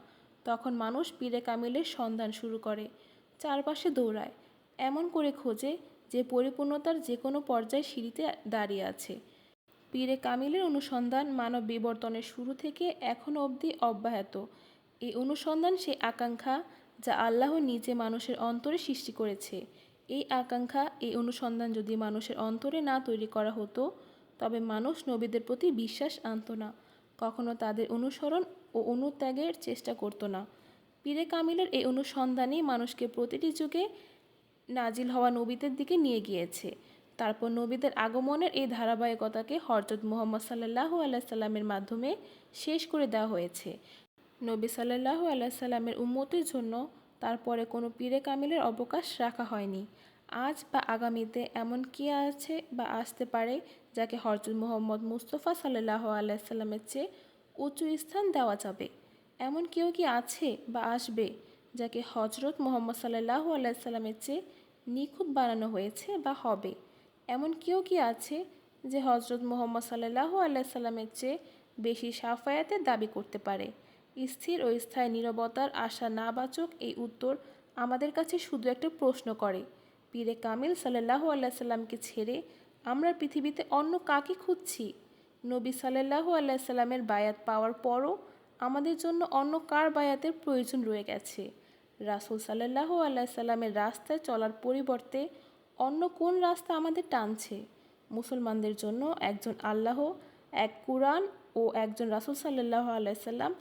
তখন মানুষ পীরে কামিলের সন্ধান শুরু করে, চারপাশে দৌড়ায়, এমন করে খোঁজে যে পরিপূর্ণতার যে কোনো পর্যায়ে সিঁড়িতে দাঁড়িয়ে আছে। পীরে কামিলের অনুসন্ধান মানব বিবর্তনের শুরু থেকে এখনও অবধি অব্যাহত। এই অনুসন্ধান সেই আকাঙ্ক্ষা যা আল্লাহ নিজে মানুষের অন্তরে সৃষ্টি করেছে। এই আকাঙ্ক্ষা, এই অনুসন্ধান যদি মানুষের অন্তরে না তৈরি করা হতো, তবে মানুষ নবীদের প্রতি বিশ্বাস আনত না, কখনো তাদের অনুসরণ ও অনুত্যাগের চেষ্টা করতো না। পীরে কামিলের এই অনুসন্ধানই মানুষকে প্রতিটি যুগে নাজিল হওয়া নবীদের দিকে নিয়ে গিয়েছে। তারপর নবীদের আগমনের এই ধারাবাহিকতাকে হযরত মুহাম্মদ সাল্লাল্লাহু আলাইহি সাল্লামের মাধ্যমে শেষ করে দেওয়া হয়েছে। নবী সাল্লাল্লাহু আলাইহি সাল্লামের উম্মতের জন্য তারপরে কোনো পীরে কামিলের অবকাশ রাখা হয়নি। আজ বা আগামীতে এমন কে আছে বা আসতে পারে যাকে হযরত মুহাম্মদ মুস্তাফা সাল্লাল্লাহু আলাইহি সাল্লামের চেয়ে উঁচু স্থান দেওয়া যাবে? এমন কেউ কি আছে বা আসবে যাকে হযরত মুহাম্মদ সাল্লাল্লাহু আলাইহি সাল্লামের চেয়ে নিখুঁত বানানো হয়েছে বা হবে? এমন কেউ কি আছে যে হযরত মুহাম্মদ সাল্লাল্লাহু আলাইহি সাল্লামের চেয়ে বেশি শাফায়াতের দাবি করতে পারে? স্থির ও স্থায়ী নীরবতার আশা না বাচক এই উত্তর আমাদের কাছে শুধু একটা প্রশ্ন করে, পীরে কামিল সাল্লাল্লাহু আলাইহি সাল্লামকে ছেড়ে আমরা পৃথিবীতে অন্য কাকে খুঁজছি? নবী সাল্লাল্লাহু আলাইহি সাল্লামের বায়াত পাওয়ার পরও আমাদের জন্য অন্য কার বায়াতের প্রয়োজন রয়ে গেছে? রাসূল সাল্লাল্লাহু আলাইহি সাল্লামের রাস্তায় চলার পরিবর্তে অন্য কোন রাস্তা আমাদের টানছে? মুসলমানদের জন্য একজন আল্লাহ, এক কুরআন ও একজন রাসূল সাল্লাল্লাহু আলাইহি সাল্লাম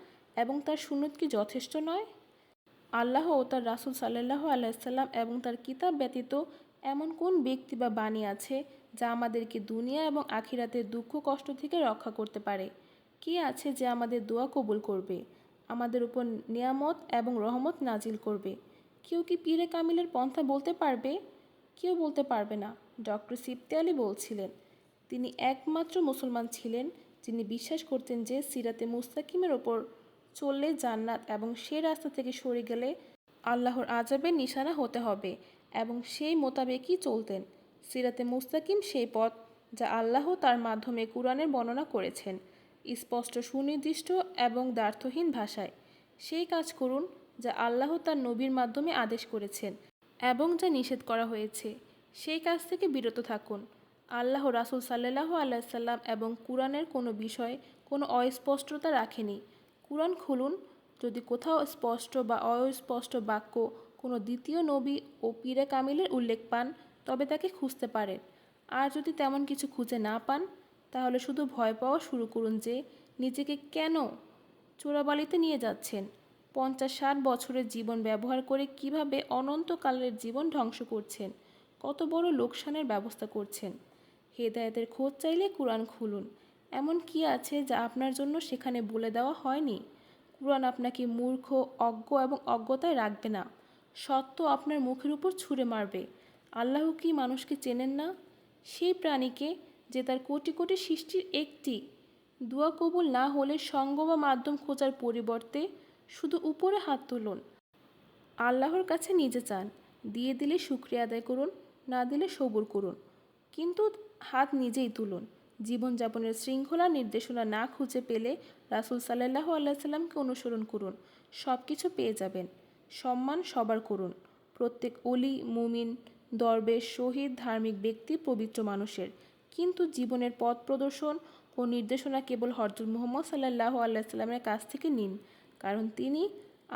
এবং তার সুন্নত কি যথেষ্ট নয়? আল্লাহ ও তার রাসূল সাল্লাল্লাহু আলাইহি সাল্লাম এবং তার কিতাব ব্যতীত এমন কোন ব্যক্তি বা বাণী আছে যা আমাদেরকে দুনিয়া এবং আখিরাতের দুঃখ কষ্ট থেকে রক্ষা করতে পারে? কে আছে যে আমাদের দোয়া কবুল করবে, আমাদের উপর নিয়ামত এবং রহমত নাজিল করবে? কেউ কি পীরে কামিলের পন্থা বলতে পারবে? কেউ বলতে পারবে না। ডক্টর সিবতে আলী বলছিলেন, তিনি একমাত্র মুসলমান ছিলেন যিনি বিশ্বাস করতেন যে সিরাতে মুস্তাকিমের ওপর চললে জান্নাত এবং সেই রাস্তা থেকে সরে গেলে আল্লাহর আযাবের নিশানা হতে হবে এবং সেই মোতাবেকই চলতেন। সিরাতে মুস্তাকিম সেই পথ যা আল্লাহ তার মাধ্যমে কুরআনের বর্ণনা করেছেন, স্পষ্ট সুনির্দিষ্ট এবং দ্ব্যর্থহীন ভাষায়। সেই কাজ করুন যা আল্লাহ তার নবীর মাধ্যমে আদেশ করেছেন এবং যা নিষেধ করা হয়েছে সেই কাজ থেকে বিরত থাকুন। আল্লাহ রাসূল সাল্লাল্লাহু আলাইহি সাল্লাম এবং কুরআনের কোনো বিষয়ে কোনো অস্পষ্টতা রাখেনি। কুরআন খুলুন, যদি কোথাও স্পষ্ট বা অস্পষ্ট বাক্য কোনো দ্বিতীয় নবী ও পীরে কামিলের উল্লেখ পান তবে তাকে খুঁজতে পারেন। আর যদি তেমন কিছু খুঁজে না পান তাহলে শুধু ভয় পাওয়া শুরু করুন যে নিজেকে কেন চোরাবালিতে নিয়ে যাচ্ছেন। 50-60 বছরের জীবন ব্যবহার করে কিভাবে অনন্তকালের জীবন ধ্বংস করছেন, কত বড় লোকসানের ব্যবস্থা করছেন। হেদায়েতের খোঁজ চাইলে কুরআন খুলুন। এমন কি আছে যা আপনার জন্য সেখানে বলে দেওয়া হয়নি? কুরআন আপনাকে মূর্খ, অজ্ঞ এবং অজ্ঞতায় রাখবে না। সত্য আপনার মুখের উপর ছুঁড়ে মারবে। আল্লাহ কি মানুষকে চেনেন না? সেই প্রাণীকে যে তার কোটি কোটি সৃষ্টির একটি। দোয়া কবুল না হলে সঙ্গ বা মাধ্যম খোঁজার পরিবর্তে শুধু উপরে হাত তুলুন। আল্লাহর কাছে নিজে চান, দিয়ে দিলে শুকরিয়া আদায় করুন, না দিলে সবুর করুন, কিন্তু হাত নিজেই তুলুন। জীবনযাপনের শৃঙ্খলা নির্দেশনা না খুঁজে পেলে রাসূল সাল্লাল্লাহু আলাইহি সাল্লামকে অনুসরণ করুন, সব কিছু পেয়ে যাবেন। সম্মান সবার করুন, প্রত্যেক অলি, মুমিন, দরবেশ, শহীদ, ধার্মিক ব্যক্তি, পবিত্র মানুষের। কিন্তু জীবনের পথ প্রদর্শন ও নির্দেশনা কেবল হযরত মুহাম্মদ সাল্লাল্লাহু আলাইহি সাল্লামের কাছ থেকে নিন, কারণ তিনি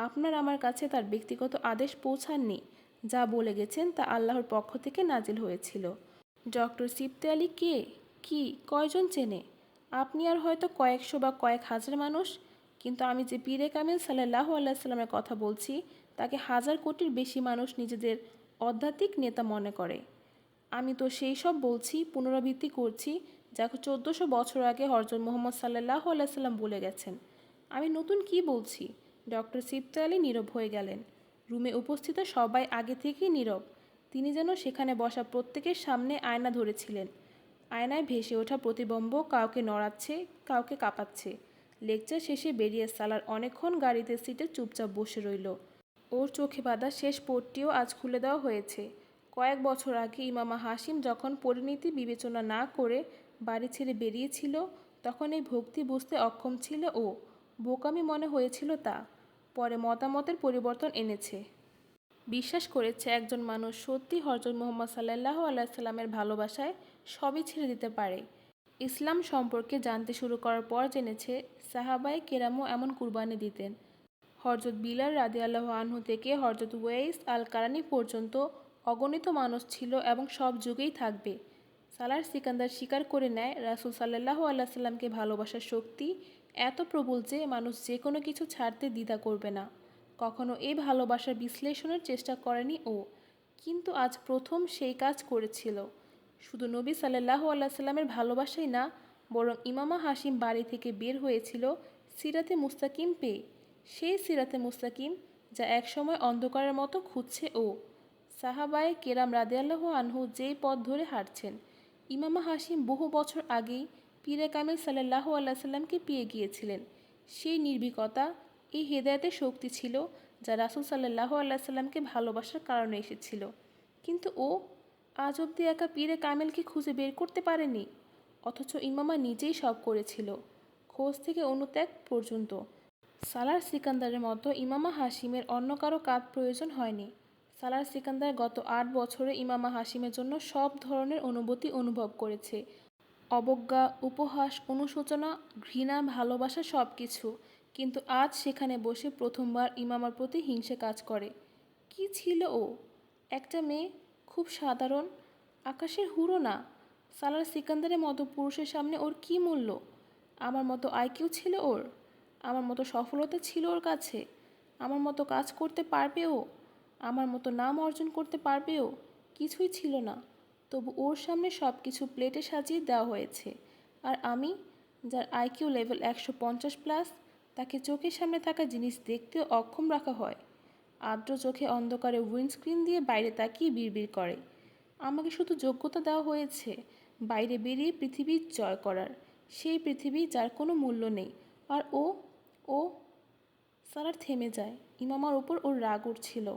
আপনার আমার কাছে তার ব্যক্তিগত আদেশ পৌঁছাননি। যা বলে গেছেন তা আল্লাহর পক্ষ থেকে নাজিল হয়েছিল। ডক্টর সিবতে আলী কে, কি, কয়জন চেনে? আপনি আর হয়তো কয়েকশো বা কয়েক হাজার মানুষ, কিন্তু আমি যে পীরে কামিল সাল্লাল্লাহু আলাইহি সাল্লামের কথা বলছি তাকে হাজার কোটির বেশি মানুষ নিজেদের আধ্যাত্মিক নেতা মনে করে। আমি তো সেই সব বলছি, পুনরাবৃত্তি করছি যা 1400 বছর আগে হযরত মুহাম্মদ সাল্লাল্লাহু আলাইহি সাল্লাম বলে গেছেন। আমি নতুন কি বলছি? ডক্টর সিবতে আলী নীরব হয়ে গেলেন। রুমে উপস্থিত সবাই আগে থেকেই নীরব। তিনি যেন সেখানে বসা প্রত্যেকের সামনে আয়না ধরেছিলেন। আয়নায় ভেসে ওঠা প্রতিবিম্ব কাউকে নড়াচ্ছে, কাউকে কাঁপাচ্ছে। লেকচার শেষে বেরিয়ে সালার অনেকক্ষণ গাড়িতে সিটে চুপচাপ বসে রইল। ওর চোখে বাঁধা শেষ পট্টিও আজ খুলে দেওয়া হয়েছে। কয়েক বছর আগে ইমামা হাশিম যখন পরিণতি বিবেচনা না করে বাড়ি ছেড়ে বেরিয়েছিল তখন এই ভক্তি বুঝতে অক্ষম ছিল ও, বোকামি মনে হয়েছিল তা। পরে মতামতের পরিবর্তন এনেছে। বিশ্বাস করেছে একজন মানুষ সত্যি হযরত মুহাম্মদ সাল্লাল্লাহু আলাইহি সাল্লামের ভালোবাসায় সবই ছেড়ে দিতে পারে। ইসলাম সম্পর্কে জানতে শুরু করার পর জেনেছে সাহাবায়ে কেরামও এমন কুরবানি দিতেন। হযরত বিলাল রাদিয়াল্লাহু আনহু থেকে হযরত ওয়াইস আল কারানী পর্যন্ত অগণিত মানুষ ছিল এবং সব যুগেই থাকবে। সালার সিকান্দার স্বীকার করে নেয় রাসূল সাল্লাল্লাহু আলাইহি সাল্লামকে ভালোবাসার শক্তি এত প্রবল যে মানুষ যে কোনো কিছু ছাড়তে দ্বিধা করবে না। কখনো এই ভালোবাসার বিশ্লেষণের চেষ্টা করেনি ও, কিন্তু আজ প্রথম সেই কাজ করেছিল। শুধু নবী সাল্লাল্লাহু আলাইহি সাল্লামের ভালোবাসাই না, বরং ইমামা হাশিম বাড়ি থেকে বের হয়েছিল সিরাতে মুস্তাকিম পেয়ে, সেই সিরাতে মুস্তাকিম যা একসময় অন্ধকারের মতো খুঁজছে ও। সাহাবায়ে কেরাম রাদিয়াল্লাহু আনহু যেই পথ ধরে হাঁটছেন, ইমামা হাশিম বহু বছর আগেই পীরে কামিল সাল্লাল্লাহু আলাইহি সাল্লামকে পেয়ে গিয়েছিলেন। সেই নির্ভীকতা, এই হেদায়েতের শক্তি ছিল যা রাসূল সাল্লাল্লাহু আলাইহি সাল্লামকে ভালোবাসার কারণে এসেছিল। কিন্তু ও আজ অবধি একা পীরে কামেলকে খুঁজে বের করতে পারেনি। অথচ ইমামা নিজেই সব করেছিল, খোঁজ থেকে অনুত্যাগ পর্যন্ত। সালার সিকান্দারের মতো ইমামা হাশিমের অন্য কারো কাজ প্রয়োজন হয়নি। সালার সিকান্দার গত ৮ বছরে ইমামা হাশিমের জন্য সব ধরনের অনুভূতি অনুভব করেছে। অবজ্ঞা, উপহাস, অনুশোচনা, ঘৃণা, ভালোবাসা, সব কিছু। কিন্তু আজ সেখানে বসে প্রথমবার ইমামার প্রতি হিংসে কাজ করে। কি ছিল ও? একটা মেয়ে, খুব সাধারণ, আকাশের হুড়ো না। সালার সিকান্দারের মতো পুরুষের সামনে ওর কী মূল্য? আমার মতো আইকিউ ছিল ওর? আমার মতো সফলতা ছিল ওর কাছে? আমার মতো কাজ করতে পারবে ও? আমার মতো নাম অর্জন করতে পারবে ও? কিছুই ছিল না। তবু ওর সামনে সব কিছু প্লেটে সাজিয়ে দেওয়া হয়েছে। আর আমি, যার আইকিউ লেভেল 150+, তাকে চোখের সামনে থাকা জিনিস দেখতেও অক্ষম রাখা হয়। আর্দ্র চোখে অন্ধকারে উইন্ডস্ক্রিন দিয়ে বাইরে তাকিয়ে বিড়বিড় করে। আমাকে শুধু যোগ্যতা দেওয়া হয়েছে বাইরে বেরিয়ে পৃথিবী জয় করার, সেই পৃথিবী যার কোনো মূল্য নেই। আর ও সারার থেমে যায়। ইমামার ওপর ওর রাগ উঠছিল।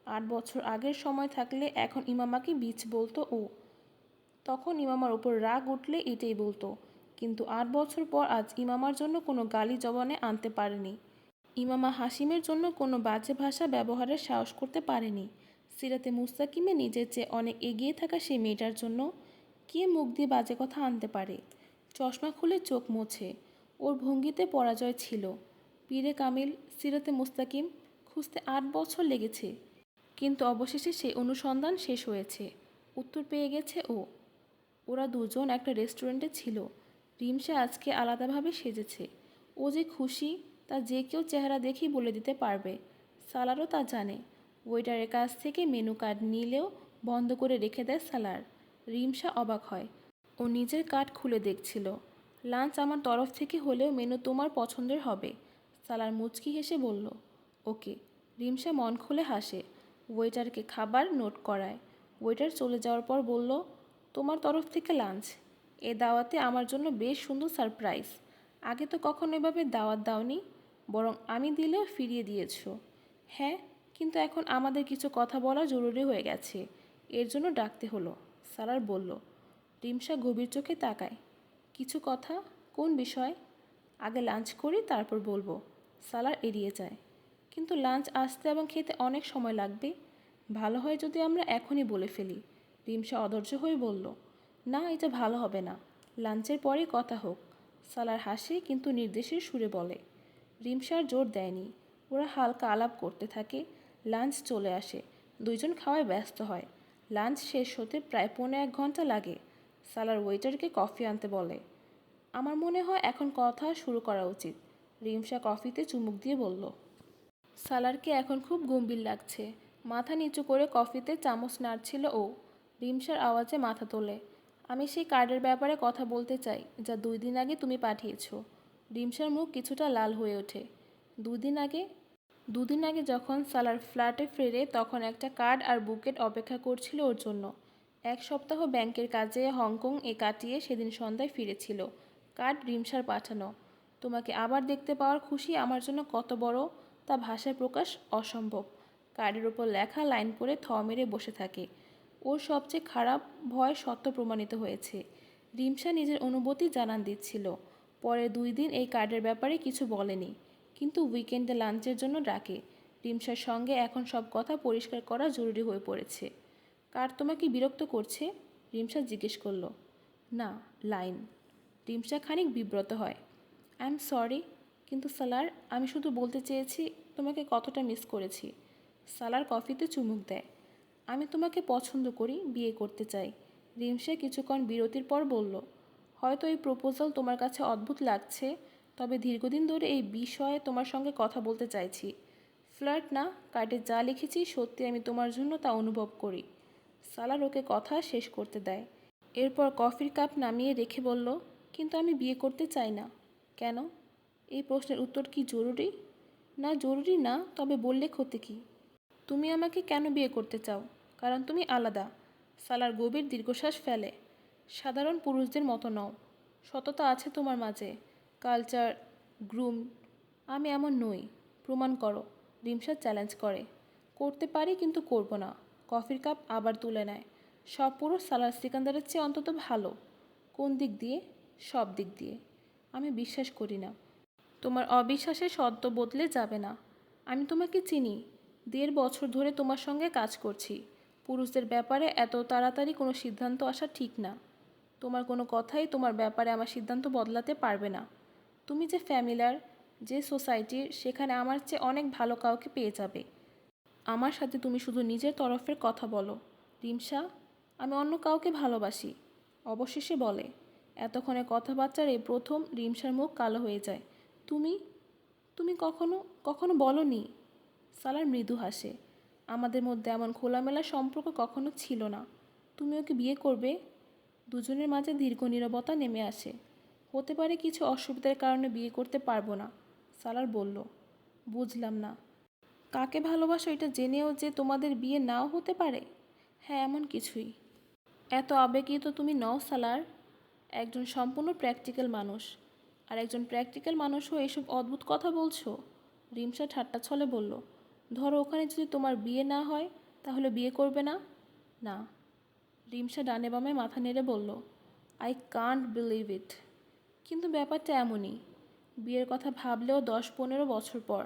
৮ বছর আগের সময় থাকলে এখন ইমামাকে বিচ বলতো ও। তখন ইমামার ওপর রাগ উঠলে এটাই বলতো। কিন্তু ৮ বছর পর আজ ইমামার জন্য কোনো গালি জবানে আনতে পারেনি। ইমামা হাশিমের জন্য কোনো বাজে ভাষা ব্যবহারের সাহস করতে পারেনি। সিরাতে মুস্তাকিমে নিজের চেয়ে অনেক এগিয়ে থাকা সেই মেয়েটার জন্য কে মুখ দিয়ে বাজে কথা আনতে পারে? চশমা খুলে চোখ মোছে। ওর ভঙ্গিতে পরাজয় ছিল। পীরে কামিল, সিরাতে মুস্তাকিম খুঁজতে ৮ বছর লেগেছে। কিন্তু অবশেষে সেই অনুসন্ধান শেষ হয়েছে। উত্তর পেয়ে গেছে ও। ওরা দুজন একটা রেস্টুরেন্টে ছিল। রিমসা আজকে আলাদাভাবে সেজেছে। ও যে খুশি তা যে কেউ চেহারা দেখেই বলে দিতে পারবে। সালারও তা জানে। ওয়েটারের কাছ থেকে মেনু কার্ড নিলেও বন্ধ করে রেখে দেয় সালার। রিমসা অবাক হয়। ও নিজের কার্ড খুলে দেখছিল। লাঞ্চ আমার তরফ থেকে হলেও মেনু তোমার পছন্দের হবে। সালার মুচকি হেসে বলল, ওকে। রিমসা মন খুলে হাসে। ওয়েটারকে খাবার নোট করায়। ওয়েটার চলে যাওয়ার পর বলল, তোমার তরফ থেকে লাঞ্চ। এ দাওয়াতে আমার জন্য বেশ সুন্দর সারপ্রাইজ। আগে তো কখনো এভাবে দাওয়াত দাওনি, বরং আমি দিলেও ফিরিয়ে দিয়েছো। হ্যাঁ, কিন্তু এখন আমাদের কিছু কথা বলা জরুরি হয়ে গেছে, এর জন্য ডাকতে হলো, সালার বলল। রিমসা গভীর চোখে তাকায়। কিছু কথা? কোন বিষয়? আগে লাঞ্চ করি, তারপর বলবো। সালার এড়িয়ে যায়। কিন্তু লাঞ্চ আসতে এবং খেতে অনেক সময় লাগবে। ভালো হয় যদি আমরা এখনই বলে ফেলি। রিমসা অধৈর্য হয়ে বলল, না, এটা ভালো হবে না। লাঞ্চের পরেই কথা হোক। সালার হাসে, কিন্তু নির্দেশের সুরে বলে। রিমসার জোর দেয়নি। ওরা হালকা আলাপ করতে থাকে। লাঞ্চ চলে আসে। দুইজন খাওয়ায় ব্যস্ত হয়। লাঞ্চ শেষ হতে প্রায় 1.25 ঘন্টা লাগে। সালার ওয়েটারকে কফি আনতে বলে। আমার মনে হয় এখন কথা শুরু করা উচিত। রিমসা কফিতে চুমুক দিয়ে বলল। সালারকে এখন খুব গম্ভীর লাগছে। মাথা নিচু করে কফিতে চামচ নাড়ছিল ও। রিমসার আওয়াজে মাথা তোলে। আমি সেই কার্ডের ব্যাপারে কথা বলতে চাই, যা 2 দিন আগে তুমি পাঠিয়েছো। রিমসার মুখ কিছুটা লাল হয়ে ওঠে। 2 দিন আগে? 2 দিন আগে যখন সালার ফ্ল্যাটে ফেরে, তখন একটা কার্ড আর বুকেট অপেক্ষা করছিল ওর জন্য। 1 সপ্তাহ ব্যাংকের কাজে হংকং কাটিয়ে সেদিন সন্ধ্যায় ফিরেছিল। কার্ড রিমসার পাঠানো। তোমাকে আবার দেখতে পাওয়ার খুশি আমার জন্য কত বড়, তা ভাষায় প্রকাশ অসম্ভব। কার্ডের ওপর লেখা লাইন পড়ে থ মেরে বসে থাকে। ওর সবচেয়ে খারাপ ভয় সত্য প্রমাণিত হয়েছে। রিমসা নিজের অনুভূতি জানান দিচ্ছিল। পরের 2 দিন এই কার্ডের ব্যাপারে কিছু বলেনি, কিন্তু উইকেন্ডে লাঞ্চের জন্য ডাকে। রিমসার সঙ্গে এখন সব কথা পরিষ্কার করা জরুরি হয়ে পড়েছে। কার্ড তোমাকে বিরক্ত করছে? রিমসা জিজ্ঞেস করল। না, লাইন। রিমসা খানিক বিব্রত হয়। আই এম সরি, কিন্তু সালার, আমি শুধু বলতে চেয়েছি তোমাকে কতটা মিস করেছি। সালার কফিতে চুমুক দেয়। আমি তোমাকে পছন্দ করি, বিয়ে করতে চাই। রিমসা কিছুক্ষণ বিরতির পর বলল, হয়তো এই প্রপোজাল তোমার কাছে অদ্ভুত লাগছে, তবে দীর্ঘদিন ধরে এই বিষয়ে তোমার সঙ্গে কথা বলতে চাইছি। ফ্লার্ট না, কার্ডে যা লিখেছি সত্যি আমি তোমার জন্য তা অনুভব করি। সালার ওকে কথা শেষ করতে দেয়। এরপর কফির কাপ নামিয়ে রেখে বলল, কিন্তু আমি বিয়ে করতে চাই না। কেন? এই প্রশ্নের উত্তর কি জরুরি? না, জরুরি না, তবে বললে ক্ষতি কী? তুমি আমাকে কেন বিয়ে করতে চাও? কারণ তুমি আলাদা। সালার গভীর দীর্ঘশ্বাস ফেলে। সাধারণ পুরুষদের মতো নও। সততা আছে তোমার মাঝে। Culture, groom. আমি এমন নই। প্রমাণ করো। রিমশা চ্যালেঞ্জ করে। করতে পারি, কিন্তু করব না। কফির কাপ আবার তুলে নেয়। সব পুরুষ সালার সিকান্দারের চেয়ে অন্তত ভালো। কোন দিক দিয়ে? সব দিক দিয়ে। আমি বিশ্বাস করি না। তোমার অবিশ্বাসে সদ্য বদলে যাবে না। আমি তোমাকে চিনি। 1.5 বছর ধরে তোমার সঙ্গে কাজ করছি। পুরুষদের ব্যাপারে এত তাড়াতাড়ি কোনো সিদ্ধান্ত আসা ঠিক না। তোমার কোনো কথাই তোমার ব্যাপারে আমার সিদ্ধান্ত বদলাতে পারবে না। তুমি যে ফ্যামিলার, যে সোসাইটির, সেখানে আমার চেয়ে অনেক ভালো কাউকে পেয়ে যাবে। আমার সাথে তুমি শুধু নিজের তরফের কথা বলো। রিমশা, আমি অন্য কাউকে ভালোবাসি। অবশেষে বলে। এতক্ষণে কথাবার্তার এই প্রথম রিমশার মুখ কালো হয়ে যায়। তুমি তুমি কখনো কখনো বলনি। সালার মৃদু হাসে। আমাদের মধ্যে এমন খোলামেলা সম্পর্ক কখনো ছিল না। তুমি ওকে বিয়ে করবে? দুজনের মাঝে দীর্ঘ নীরবতা নেমে আসে। হতে পারে কিছু অসুবিধার কারণে বিয়ে করতে পারবো না। সালার বলল। বুঝলাম না। কাকে ভালোবাসো এটা জেনেও যে তোমাদের বিয়ে নাও হতে পারে? হ্যাঁ, এমন কিছুই। এত আবেগী তো তুমি নও সালার। একজন সম্পূর্ণ প্র্যাকটিক্যাল মানুষ। আর একজন প্র্যাকটিক্যাল মানুষও এসব অদ্ভুত কথা বলছো? রিমশা ঠাট্টা ছলে বলল। ধরো ওখানে যদি তোমার বিয়ে না হয়, তাহলে বিয়ে করবে না? না। রিমশা ডানে বামে মাথা নেড়ে বলল, আই কান্ট বিলিভ ইট। কিন্তু ব্যাপারটা এমনই। বিয়ের কথা ভাবলেও 10-15 বছর পর,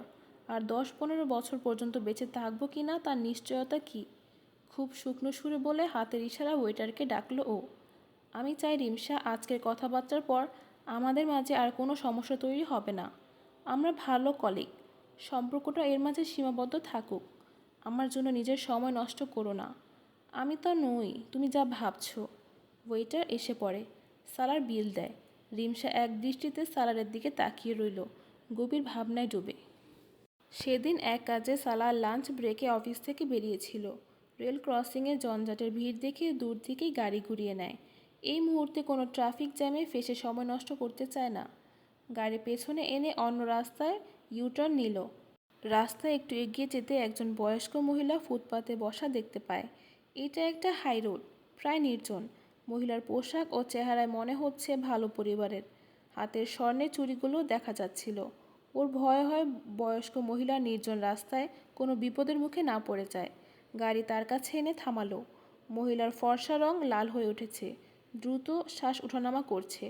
আর 10-15 বছর পর্যন্ত বেঁচে থাকবো কি না তার নিশ্চয়তা কি? খুব শুকনো সুরে বলে হাতের ইশারা ওয়েটারকে ডাকলো ও। আমি চাই রিমশা, আজকের কথাবার্তার পর আমাদের মাঝে আর কোনো সমস্যা তৈরি হবে না। আমরা ভালো কলিগ। সম্পর্কটা এর মাঝে সীমাবদ্ধ থাকুক। আমার জন্য নিজের সময় নষ্ট করো না। আমি তা নই, তুমি যা ভাবছো। ওয়েটার এসে পড়ে। সালার বিল দেয়। রিমশা এক দৃষ্টিতে সালারের দিকে তাকিয়ে রইল, গভীর ভাবনায় ডুবে। সেদিন এক কাজে সালা লাঞ্চ ব্রেকে অফিস থেকে বেরিয়েছিল। রেল ক্রসিংয়ে জঞ্জাটের ভিড় দেখে দূর থেকেই গাড়ি ঘুরিয়ে নেয়। এই মুহূর্তে কোনো ট্রাফিক জ্যামে ফেসে সময় নষ্ট করতে চায় না। গাড়ি পেছনে এনে অন্য রাস্তায় ইউটার্ন নিল। রাস্তায় একটু এগিয়ে যেতে একজন বয়স্ক মহিলা ফুটপাতে বসা দেখতে পায়। এটা একটা হাই রোড, প্রায় নির্জন। মহিলার পোশাক ও চেহারায় মনে হচ্ছে ভালো পরিবারের। হাতের স্বর্ণের চুড়িগুলো দেখা যাচ্ছিল। ওর ভয় হয় বয়স্ক মহিলা নির্জন রাস্তায় কোনো বিপদের মুখে না পড়ে যায়। গাড়ি তার কাছে এনে থামালো। মহিলার ফর্সা রং লাল হয়ে উঠেছে। দ্রুত শ্বাস ওঠানামা করছে।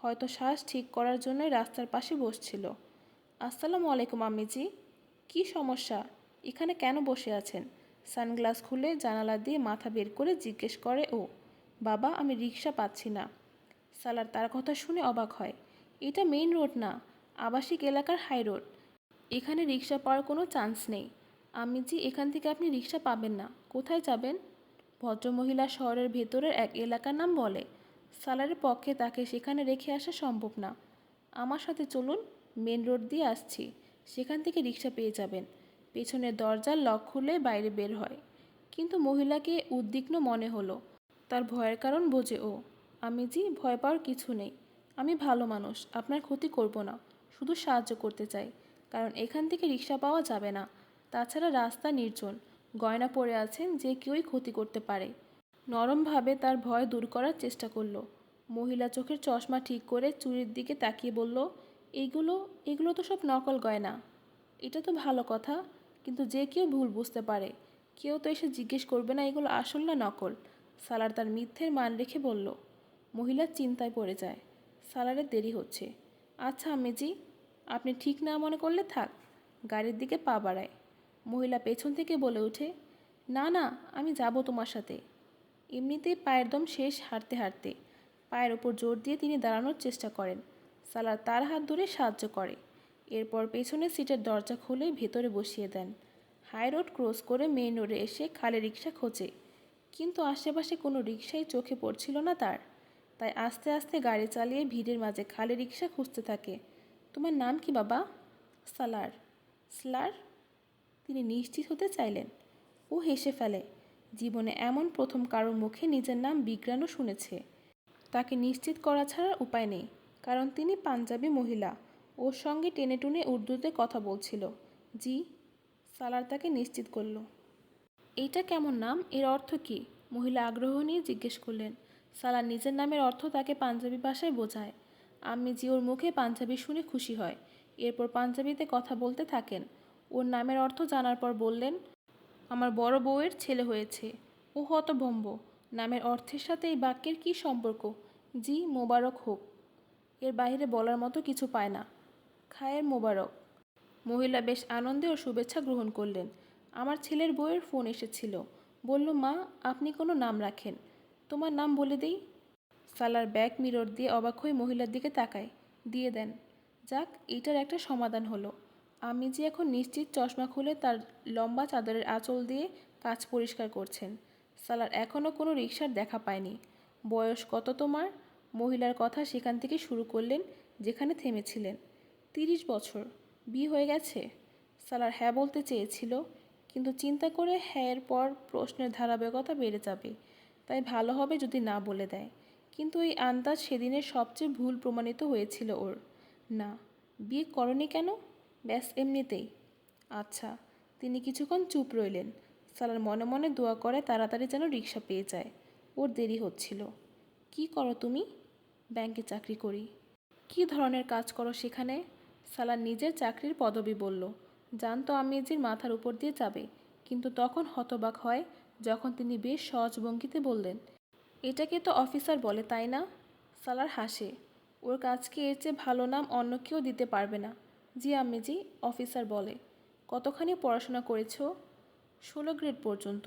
হয়তো শ্বাস ঠিক করার জন্যই রাস্তার পাশে বসছিল। আসসালামু আলাইকুম আম্মিজি। কী সমস্যা? এখানে কেন বসে আছেন? সানগ্লাস খুলে জানালা দিয়ে মাথা বের করে জিজ্ঞেস করে ও। বাবা, আমি রিক্সা পাচ্ছি না। সালার তার কথা শুনে অবাক হয়। এটা মেইন রোড না, আবাসিক এলাকার হাই রোড। এখানে রিক্সা পাওয়ার কোনো চান্স নেই। আম্মিজি, এখান থেকে আপনি রিক্সা পাবেন না। কোথায় যাবেন? ভদ্রমহিলা শহরের ভেতরের এক এলাকার নাম বলে। সালারের পক্ষে তাকে সেখানে রেখে আসা সম্ভব না। আমার সাথে চলুন, মেন রোড দিয়ে আসছি, সেখান থেকে রিক্সা পেয়ে যাবেন। পেছনের দরজার লক খুলে বাইরে বের হয়। কিন্তু মহিলাকে উদ্বিগ্ন মনে হলো। তার ভয়ের কারণ বোঝে ও। আমিজি, ভয় পাওয়ার কিছু নেই। আমি ভালো মানুষ, আপনার ক্ষতি করব না, শুধু সাহায্য করতে চাই। কারণ এখান থেকে রিক্সা পাওয়া যাবে না। তাছাড়া রাস্তা নির্জন, গয়না পরে আছেন, যে কেউই ক্ষতি করতে পারে। নরমভাবে তার ভয় দূর করার চেষ্টা করলো। মহিলা চোখের চশমা ঠিক করে চুড়ির দিকে তাকিয়ে বলল, এইগুলো এগুলো তো সব নকল গয়না। এটা তো ভালো কথা, কিন্তু যে কেউ ভুল বুঝতে পারে। কেউ তো এসে জিজ্ঞেস করবে না এগুলো আসল না নকল। সালার তার মিথ্যের মান রেখে বলল। মহিলা চিন্তায় পড়ে যায়। সালারের দেরি হচ্ছে। আচ্ছা আম্মিজি, আপনি ঠিক না মনে করলে থাক। গাড়ির দিকে পা বাড়ায়। মহিলা পেছন থেকে বলে ওঠে, না না, আমি যাব তোমার সাথে। এমনিতেই পায়ের দম শেষ হাঁটতে হাঁটতে। পায়ের ওপর জোর দিয়ে তিনি দাঁড়ানোর চেষ্টা করেন। সালার তার হাত ধরে সাহায্য করে। এরপর পেছনের সিটের দরজা খুলে ভেতরে বসিয়ে দেন। হাই রোড ক্রস করে মেইন রোডে এসে খালি রিক্সা খোঁজে, কিন্তু আশেপাশে কোনো রিক্সাই চোখে পড়ছিল না তার। তাই আস্তে আস্তে গাড়ি চালিয়ে ভিড়ের মাঝে খালি রিক্সা খুঁজতে থাকে। তোমার নাম কি বাবা? সালার। স্লার? তিনি নিশ্চিত হতে চাইলেন। ও হেসে ফেলে। জীবনে এমন প্রথম কারোর মুখে নিজের নাম বিগ্রানও শুনেছে। তাকে নিশ্চিত করা ছাড়া উপায় নেই, কারণ তিনি পাঞ্জাবি মহিলা। ওর সঙ্গে টেনে টুনে উর্দুতে কথা বলছিল। জি, সালার তাকে নিশ্চিত করল। এইটা কেমন নাম, এর অর্থ কী? মহিলা আগ্রহ নিয়ে জিজ্ঞেস করলেন। সালার নিজের নামের অর্থ তাকে পাঞ্জাবি ভাষায় বোঝায়। আম্মিজি ওর মুখে পাঞ্জাবি শুনে খুশি হয়। এরপর পাঞ্জাবিতে কথা বলতে থাকেন। ওর নামের অর্থ জানার পর বললেন, আমার বড় বউয়ের ছেলে হয়েছে। ও হতভম্ব। নামের অর্থের সাথে এই বাক্যের কী সম্পর্ক? জি, মোবারক হোক। এর বাইরে বলার মতো কিছু পায় না। খায়ের মোবারক। মহিলা বেশ আনন্দে ও শুভেচ্ছা গ্রহণ করলেন। আমার ছেলের বউয়ের ফোন এসেছিল। বলল, মা, আপনি কোনো নাম রাখেন। তোমার নাম বলে দেই। সালার ব্যাক মিরর দিয়ে অবাক হয়ে মহিলার দিকে তাকায়। দিয়ে দেন। যাক, এইটার একটা সমাধান হলো। আমি যে এখন নিশ্চিত চশমা খুলে তার লম্বা চাদরের আঁচল দিয়ে কাঁচ পরিষ্কার করছেন। সালার এখনও কোনো রিকশার দেখা পায়নি। বয়স কত তোমার? মহিলার কথা সেখান থেকে শুরু করলেন যেখানে থেমেছিলেন। 30 বছর। বিয়ে হয়ে গেছে? সালার হ্যাঁ বলতে চেয়েছিল, কিন্তু চিন্তা করে হ্যাঁয়ের পর প্রশ্নের ধারাবাহিকতা বেড়ে যাবে, তাই ভালো হবে যদি না বলে দেয়। কিন্তু এই আন্দাজ সেদিনের সবচেয়ে ভুল প্রমাণিত হয়েছিল ওর। না, বিয়ে করনি কেন? ব্যাস এমনিতেই। আচ্ছা। তিনি কিছুক্ষণ চুপ রইলেন। সালার মনে মনে দোয়া করে তাড়াতাড়ি যেন রিকশা পেয়ে যায়। ওর দেরি হচ্ছিল। কি করো তুমি? ব্যাংকে চাকরি করি। কি ধরনের কাজ করো সেখানে? সালার নিজের চাকরির পদবি বলল। জানতো আমিজির মাথার উপর দিয়ে যাবে, কিন্তু তখন হতবাক হয় যখন তিনি বেশ সহজ ভঙ্গিতে বললেন, এটাকে তো অফিসার বলে, তাই না? সালার হাসে। ওর কাজকে এর চেয়ে ভালো নাম অন্য কেউ দিতে পারবে না। জি আম্মিজি, অফিসার বলে। কতখানি পড়াশোনা করেছো? 16 গ্রেড পর্যন্ত।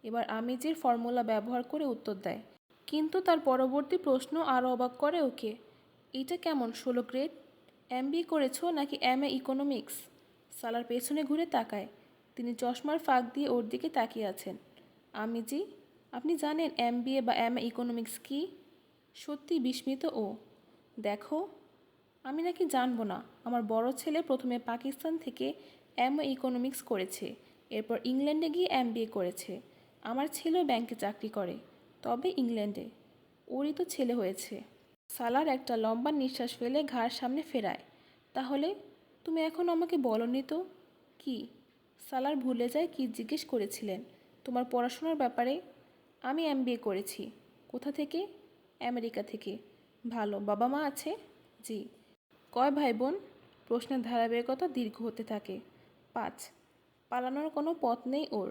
এবার আমিজির ফর্মুলা ব্যবহার করে উত্তর দেয়। কিন্তু তার পরবর্তী প্রশ্ন আরও অবাক করে ওকে। এইটা কেমন 16 গ্রেড? এমবিএ করেছো নাকি এমএ ইকোনমিক্স? সালার পেছনে ঘুরে তাকায়। তিনি চশমার ফাঁক দিয়ে ওর দিকে তাকিয়ে আছেন। আমিজি, আপনি জানেন এমবিএ বা এমএ ইকোনমিক্স কী? সত্যি বিস্মিত ও। দেখো, আমি নাকি জানবো না। আমার বড় ছেলে প্রথমে পাকিস্তান থেকে এমএ ইকোনমিক্স করেছে, এরপর ইংল্যান্ডে গিয়ে এমবিএ করেছে। আমার ছেলেও ব্যাংকে চাকরি করে, তবে ইংল্যান্ডে। ওরই তো ছেলে হয়েছে। সালার একটা লম্বা নিঃশ্বাস ফেলে ঘাড় সামনে ফেরায়। তাহলে তুমি এখন আমাকে বলনি তো? কি? সালার ভুলে যায় কি জিজ্ঞেস করেছিলেন। তোমার পড়াশোনার ব্যাপারে। আমি এমবিএ করেছি। কোথা থেকে? আমেরিকা থেকে। ভালো। বাবা মা আছে? জি। কয় ভাই বোন? প্রশ্নের ধারাবাহিকতা দীর্ঘ হতে থাকে। 5। পালানোর কোনো পথ নেই ওর।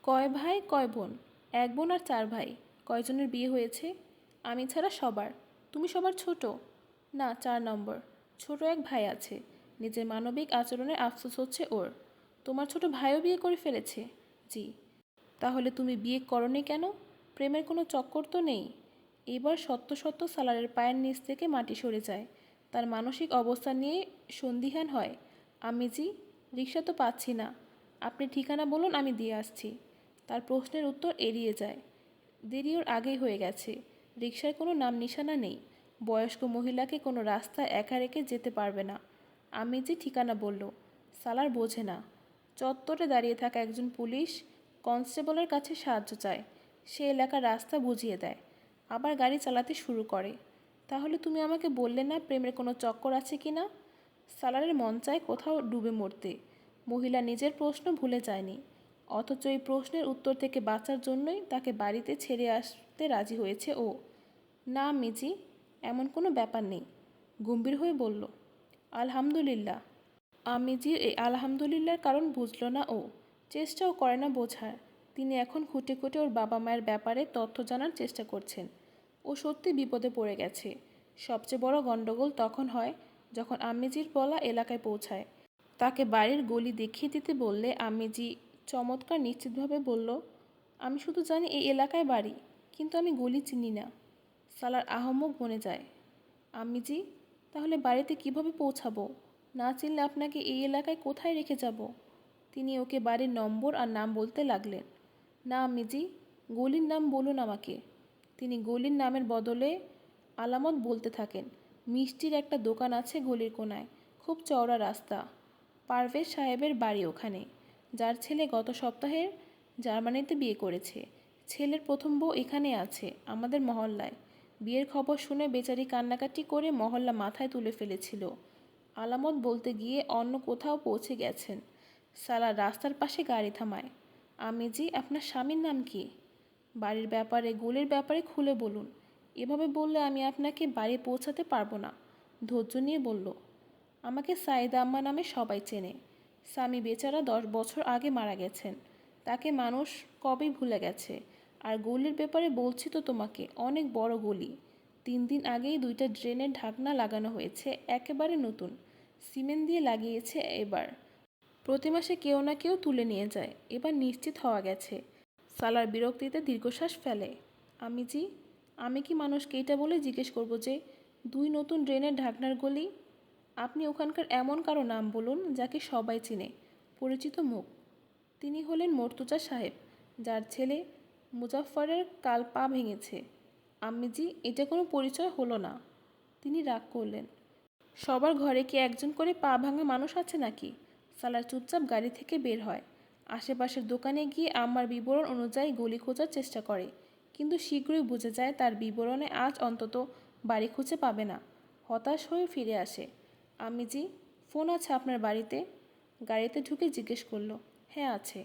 কয় ভাই কয় বোন? 1 বোন আর 4 ভাই। কয়জনের বিয়ে হয়েছে? আমি ছাড়া সবার। তুমি সবার ছোট? না, 4 নম্বর। ছোট এক ভাই আছে। নিজের মানবিক আচরণের আফসোস হচ্ছে ওর। তোমার ছোট ভাইও বিয়ে করে ফেলেছে? জি। তাহলে তুমি বিয়ে করনি কেন? প্রেমের কোনো চক্কর তো নেই? এবার সত্য সত্য সালারের পায়ের নিচ থেকে মাটি সরে যায়। তার মানসিক অবস্থা নিয়ে সন্দিহান হয়। আমিজি, রিকশা তো পাচ্ছি না। আপনি ঠিকানা বলুন, আমি দিয়ে আসছি। তার প্রশ্নের উত্তর এড়িয়ে যায়। দেরি ওর আগেই হয়ে গেছে। রিকশার কোনো নাম নিশানা নেই। বয়স্ক মহিলাকে কোনো রাস্তায় একা রেখে যেতে পারবে না। আমিজি ঠিকানা বলল। সালার বোঝে না। চত্বরে দাঁড়িয়ে থাকা একজন পুলিশ কনস্টেবলের কাছে সাহায্য চায়। সে এলাকার রাস্তা বুঝিয়ে দেয়, আবার গাড়ি চালাতে শুরু করে। তাহলে তুমি আমাকে বললে না প্রেমের কোনো চক্কর আছে কি না? সালারের মন চায় কোথাও ডুবে মরতে। মহিলা নিজের প্রশ্ন ভুলে যায়নি, অথচ এই প্রশ্নের উত্তর থেকে বাঁচার জন্যই তাকে বাড়িতে ছেড়ে আসতে রাজি হয়েছে ও। না মিজি, এমন কোনো ব্যাপার নেই। গম্ভীর হয়ে বলল। আলহামদুলিল্লাহ। আমিজির এই আলহামদুলিল্লাহর কারণ বুঝল না ও। চেষ্টাও করে না বোঝার। তিনি এখন খুঁটে খুঁটে ওর বাবা মায়ের ব্যাপারে তথ্য জানার চেষ্টা করছেন। ও সত্যি বিপদে পড়ে গেছে। সবচেয়ে বড় গণ্ডগোল তখন হয় যখন আম্মিজির বলা এলাকায় পৌঁছায়। তাকে বাড়ির গলি দেখিয়ে দিতে বললে আম্মিজি চমৎকার নিশ্চিতভাবে বলল, আমি শুধু জানি এই এলাকায় বাড়ি, কিন্তু আমি গলি চিনি না। সালার আহম্মক বনে যায়। আম্মিজি, তাহলে বাড়িতে কিভাবে পৌঁছাবো? না চিনলে আপনাকে এই এলাকায় কোথায় রেখে যাব? তিনি ওকে বাড়ির নম্বর আর নাম বলতে লাগলেন। না আম্মিজি, গলির নাম বলুন আমাকে। তিনি গলির নামের বদলে আলামত বলতে থাকেন। মিষ্টির একটা দোকান আছে গলির কোনায়, খুব চওড়া রাস্তা। পারভেজ সাহেবের বাড়ি ওখানে, যার ছেলে গত সপ্তাহে জার্মানিতে বিয়ে করেছে। ছেলের প্রথম বউ এখানে আছে, আমাদের মহল্লায়। বিয়ের খবর শুনে বেচারি কান্নাকাটি করে মহল্লা মাথায় তুলে ফেলেছিল। আলামত বলতে গিয়ে অন্য কোথাও পৌঁছে গেছেন। সালার রাস্তার পাশে গাড়ি থামায়। আমি জি, আপনার স্বামীর নাম কি? বাড়ির ব্যাপারে, গোলের ব্যাপারে খুলে বলুন। এভাবে বললে আমি আপনাকে বাড়ি পৌঁছাতে পারবো না। ধৈর্য নিয়ে বলল, আমাকে সাইদা আম্মা নামে সবাই চেনে। স্বামী বেচারা 10 বছর আগে মারা গেছেন। তাকে মানুষ কবেই ভুলে গেছে। আর গলির ব্যাপারে বলছি তো তোমাকে, অনেক বড় গলি। 3 দিন আগেই 2টা ড্রেনের ঢাকনা লাগানো হয়েছে, একেবারে নতুন। সিমেন্ট দিয়ে লাগিয়েছে এবার। প্রতি মাসে কেউ না কেউ তুলে নিয়ে যায়। এবার নিশ্চিত হওয়া গেছে। সালার বিরক্তিতে দীর্ঘশ্বাস ফেলে। আমি জি, আমি কি মানুষকে এটা বলে জিজ্ঞেস করব যে 2 নতুন ড্রেনের ঢাকনার গলি? আপনি ওখানকার এমন কারো নাম বলুন যাকে সবাই চিনে, পরিচিত মুখ। তিনি হলেন মর্তুজা সাহেব, যার ছেলে মুজাফফরের কাল পা ভেঙেছে। আম্মিজি, এটা কোনো পরিচয় হলো না। তিনি রাগ করলেন। সবার ঘরে কি একজন করে পা ভাঙা মানুষ আছে নাকি? সালার চুপচাপ গাড়ি থেকে বের হয়। আশেপাশের দোকানে গিয়ে আম্মার বিবরণ অনুযায়ী গলি খোঁজার চেষ্টা করে, কিন্তু শীঘ্রই বুঝে যায় তার বিবরণে আজ অন্তত বাড়ি খুঁজে পাবে না। হতাশ হয়ে ফিরে আসে। আম্মিজি, ফোন আছে আপনার বাড়িতে? গাড়িতে ঢুকে জিজ্ঞেস করলো। হ্যাঁ আছে।